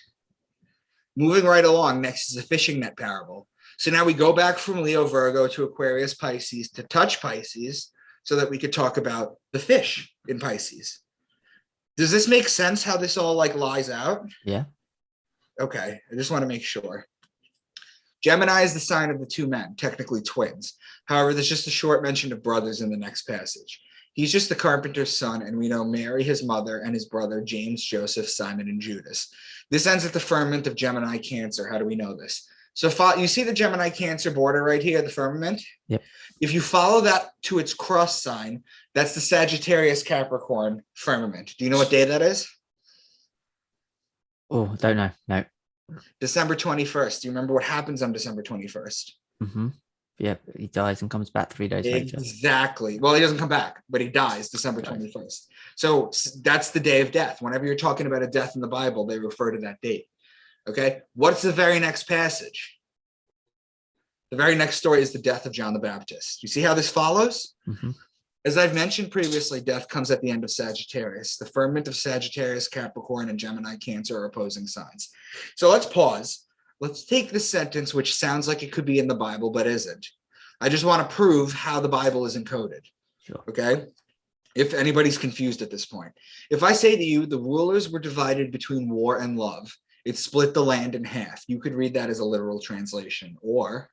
Moving right along, next is the fishing net parable. So now we go back from Leo Virgo to Aquarius Pisces to touch Pisces. so that we could talk about the fish in Pisces. Does this make sense how this all like lies out? Yeah. Okay, I just want to make sure. Gemini is the sign of the two men, technically twins. However, there's just a short mention of brothers in the next passage. He's just the carpenter's son, and we know Mary, his mother, and his brother, James, Joseph, Simon, and Judas. This ends at the firmament of Gemini Cancer. How do we know this? So you see the Gemini Cancer border right here, the firmament? Yep. If you follow that to its cross sign, that's the Sagittarius Capricorn firmament. Do you know what day that is? Oh, don't know. No. December 21st. Do you remember what happens on December 21st? Mm-hmm. Yeah, he dies and comes back 3 days later. Exactly. Well, he doesn't come back, but he dies December 21st. So that's the day of death. Whenever you're talking about a death in the Bible, they refer to that date. Okay. What's the very next passage? The very next story is the death of John the Baptist. You see how this follows? Mm-hmm. As I've mentioned previously, death comes at the end of Sagittarius. The firmament of Sagittarius, Capricorn, and Gemini Cancer are opposing signs. So let's pause. Let's take this sentence, which sounds like it could be in the Bible, but isn't. I just want to prove how the Bible is encoded. Sure. Okay? If anybody's confused at this point. If I say to you, the rulers were divided between war and love, it split the land in half. You could read that as a literal translation. Or,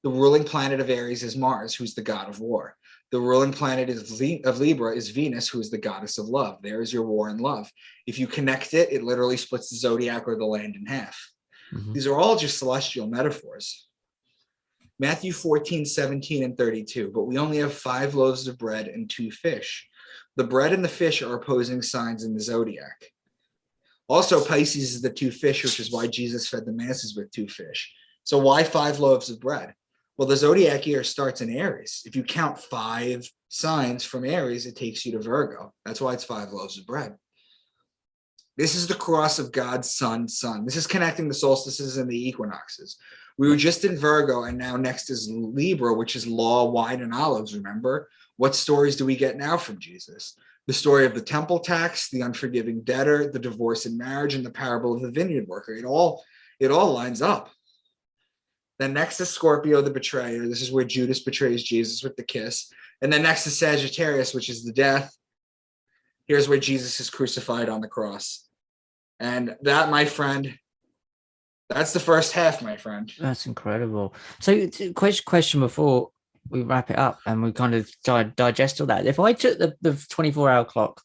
the ruling planet of Aries is Mars, who's the god of war. The ruling planet of Libra is Venus, who is the goddess of love. There is your war and love. If you connect it, it literally splits the zodiac or the land in half. Mm-hmm. These are all just celestial metaphors. Matthew 14, 17, and 32. But we only have 5 loaves of bread and 2 fish. The bread and the fish are opposing signs in the zodiac. Also, Pisces is the 2 fish, which is why Jesus fed the masses with 2 fish. So why 5 loaves of bread? Well, the zodiac year starts in Aries. If you count 5 signs from Aries, it takes you to Virgo. That's why it's 5 loaves of bread. This is the cross of God's sun. This is connecting the solstices and the equinoxes. We were just in Virgo, and now next is Libra, which is law, wine, and olives, remember? What stories do we get now from Jesus? The story of the temple tax, the unforgiving debtor, the divorce and marriage, and the parable of the vineyard worker. It all lines up. Then next is Scorpio, the betrayer. This is where Judas betrays Jesus with the kiss. And then next is Sagittarius, which is the death. Here's where Jesus is crucified on the cross. And that, my friend, that's the first half, my friend. That's incredible. So, question before we wrap it up and we kind of digest all that. If I took the 24-hour clock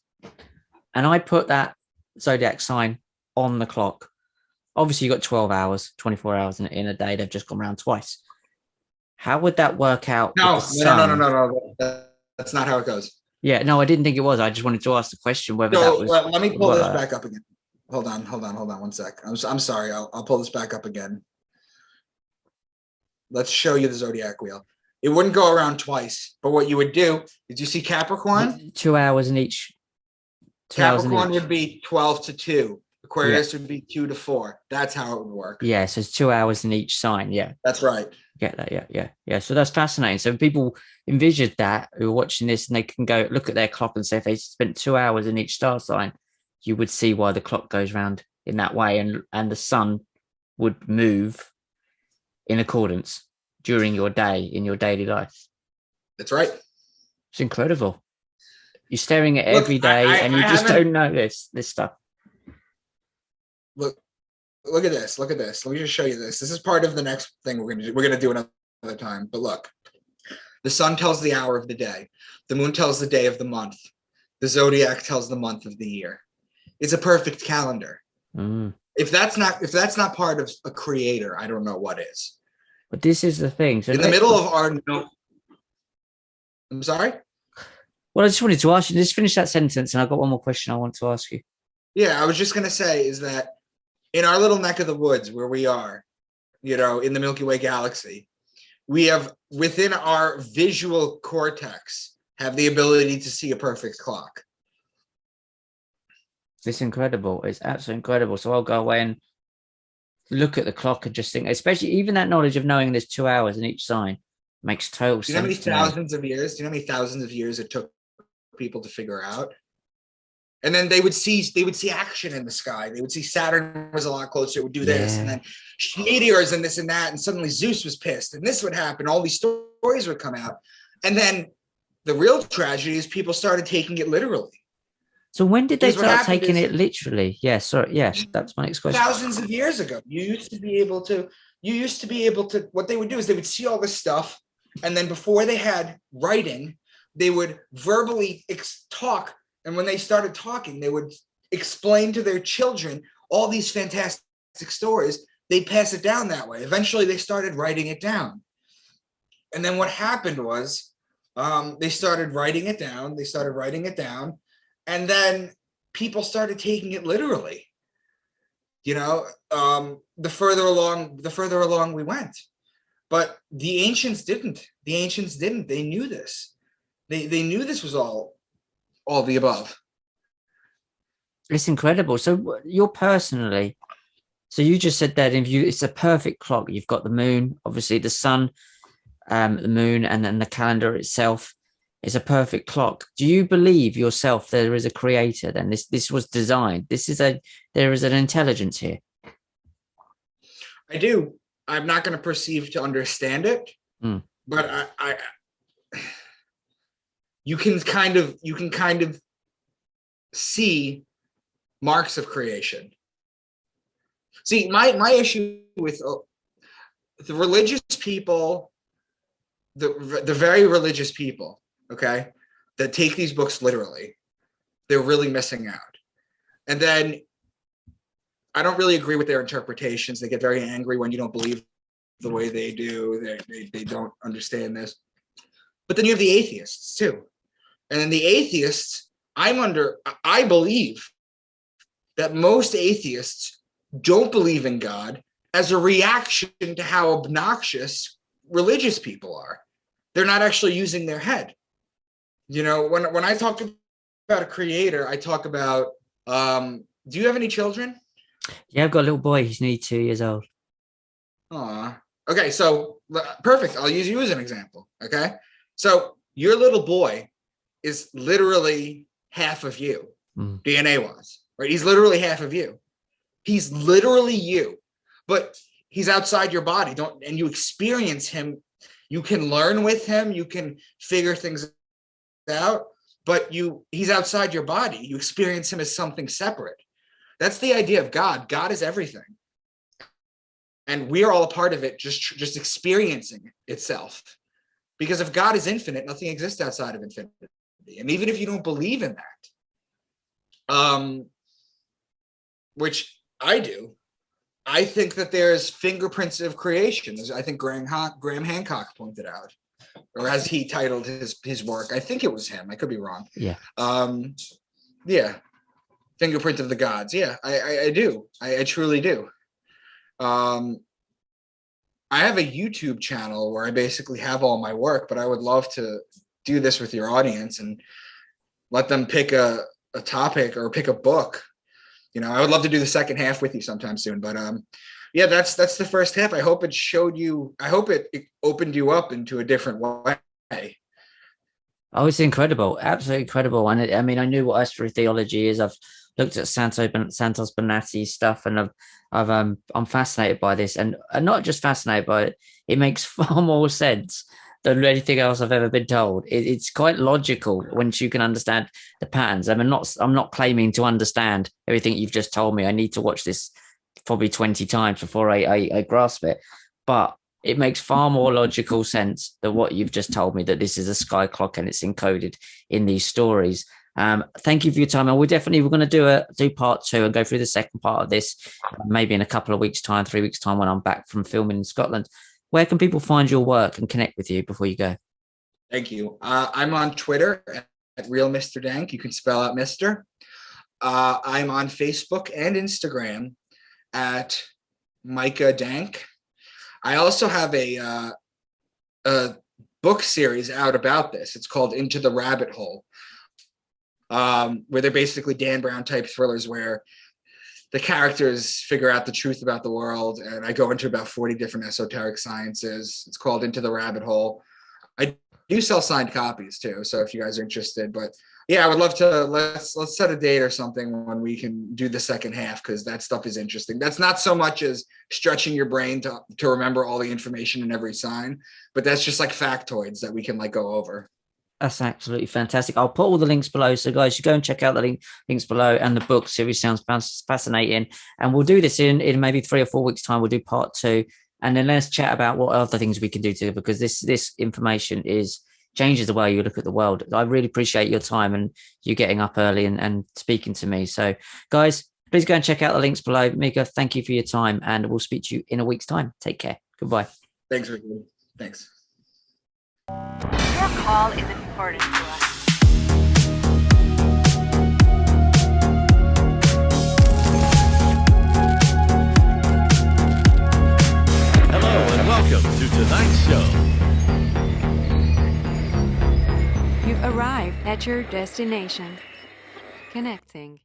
and I put that zodiac sign on the clock, obviously you got 12 hours, 24 hours in a day. They've just gone around twice. How would that work out? No. That's not how it goes. Yeah, no, I didn't think it was. I just wanted to ask the question whether that was. Let me pull this back up again. Hold on 1 sec. I'm sorry. I'll pull this back up again. Let's show you the zodiac wheel. It wouldn't go around twice, but what you would do is you see Capricorn? 2 hours in each. Capricorn would be 12 to 2. Aquarius would be 2 to 4. That's how it would work. Yeah, so it's 2 hours in each sign. Yeah. That's right. Get that. Yeah. So that's fascinating. So people envisioned that who are watching this and they can go look at their clock and say if they spent 2 hours in each star sign, you would see why the clock goes round in that way and the sun would move in accordance during your day in your daily life. That's right. It's incredible. You're staring at every day and you just don't know this stuff. Look at this. Let me just show you this. This is part of the next thing we're going to do. We're going to do another time. But look, the sun tells the hour of the day. The moon tells the day of the month. The zodiac tells the month of the year. It's a perfect calendar. Mm. If that's not part of a creator, I don't know what is. But this is the thing. So in the middle of our note, I'm sorry? Well, I just wanted to ask you, just finish that sentence, and I've got one more question I want to ask you. Yeah, I was just going to say is that in our little neck of the woods where we are, in the Milky Way galaxy, we have within our visual cortex have the ability to see a perfect clock. It's incredible. It's absolutely incredible. So I'll go away and look at the clock and just think, especially even that knowledge of knowing there's 2 hours in each sign makes total sense. Do you know how many thousands of years? Do you know how many thousands of years it took people to figure out? And then they would see action in the sky. They would see Saturn was a lot closer. It would do this, and then meteors and this and that. And suddenly Zeus was pissed, and this would happen. All these stories would come out, and then the real tragedy is people started taking it literally. So when did they Because what start happened taking is, it literally? Yeah, sorry. Yeah, that's my next question. thousands of years ago, what they would do is they would see all this stuff, and then before they had writing, they would verbally talk. And when they started talking, they would explain to their children all these fantastic stories. They'd pass it down that way. Eventually, they started writing it down. And then what happened was they started writing it down. And then people started taking it literally. The further along we went. But the ancients didn't. They knew this. They knew this was all the above. It's incredible. So you're personally, so you just said that it's a perfect clock. You've got the moon, obviously the sun, the moon, and then the calendar itself is a perfect clock. Do you believe yourself there is a creator? Then this was designed. There is an intelligence here. I do. I'm not going to perceive to understand it, but you can kind of see marks of creation. See, my issue with the religious people, the very religious people, okay, that take these books literally, they're really missing out. And then I don't really agree with their interpretations. They get very angry when you don't believe the way they do. They don't understand this. But then you have the atheists too. And then the atheists, I believe that most atheists don't believe in God as a reaction to how obnoxious religious people are. They're not actually using their head. When I talk about a creator, I talk about, do you have any children? Yeah, I've got a little boy. He's nearly 2 years old. Aw. Okay, so perfect. I'll use you as an example. Okay, so your little boy is literally half of you, DNA-wise, right? He's literally half of you. He's literally you, but he's outside your body. And you experience him. You can learn with him. You can figure things out, but he's outside your body. You experience him as something separate. That's the idea of God. God is everything. And we are all a part of it, just experiencing itself. Because if God is infinite, nothing exists outside of infinity. And even if you don't believe in that, which I do, I think that there's fingerprints of creation. I think Graham Hancock pointed out, or as he titled his work. I think it was him. I could be wrong. Yeah. Yeah. Fingerprint of the gods. Yeah, I do. I truly do. I have a YouTube channel where I basically have all my work, but I would love to do this with your audience and let them pick a topic or pick a book. I would love to do the second half with you sometime soon. But yeah, that's the first half. I hope it showed you. I hope it opened you up into a different way. Oh, it's incredible, absolutely incredible. And I knew what astrotheology is. I've looked at Santos Bonatti's stuff, and I'm fascinated by this, and not just fascinated by it. It makes far more sense than anything else I've ever been told. It's quite logical once you can understand the patterns. I'm not claiming to understand everything you've just told me. I need to watch this probably 20 times before I grasp it, but it makes far more logical sense than what you've just told me, that this is a sky clock and it's encoded in these stories. Thank you for your time. And we're going to do part 2 and go through the second part of this, maybe in a couple of weeks' time, 3 weeks' time, when I'm back from filming in Scotland. Where can people find your work and connect with you before you go? Thank you. I'm on Twitter at Real Mr. Dank. You can spell out Mr. I'm on Facebook and Instagram at Micah Dank. I also have a book series out about this. It's called Into the Rabbit Hole, where they're basically Dan Brown type thrillers where the characters figure out the truth about the world. And I go into about 40 different esoteric sciences. It's called Into the Rabbit Hole. I do sell signed copies too, so if you guys are interested. But yeah, I would love to, let's set a date or something when we can do the second half, because that stuff is interesting. That's not so much as stretching your brain to remember all the information in every sign, but that's just like factoids that we can go over. That's absolutely fantastic. I'll put all the links below. So, guys, you go and check out the links below. And the book series sounds fascinating. And we'll do this in maybe 3 or 4 weeks' time. We'll do part 2. And then let's chat about what other things we can do together, because this information changes the way you look at the world. I really appreciate your time and you getting up early and speaking to me. So, guys, please go and check out the links below. Micah, thank you for your time. And we'll speak to you in a week's time. Take care. Goodbye. Thanks, Ricky. Thanks. Your call is important to us. Hello and welcome to tonight's show. You've arrived at your destination. Connecting.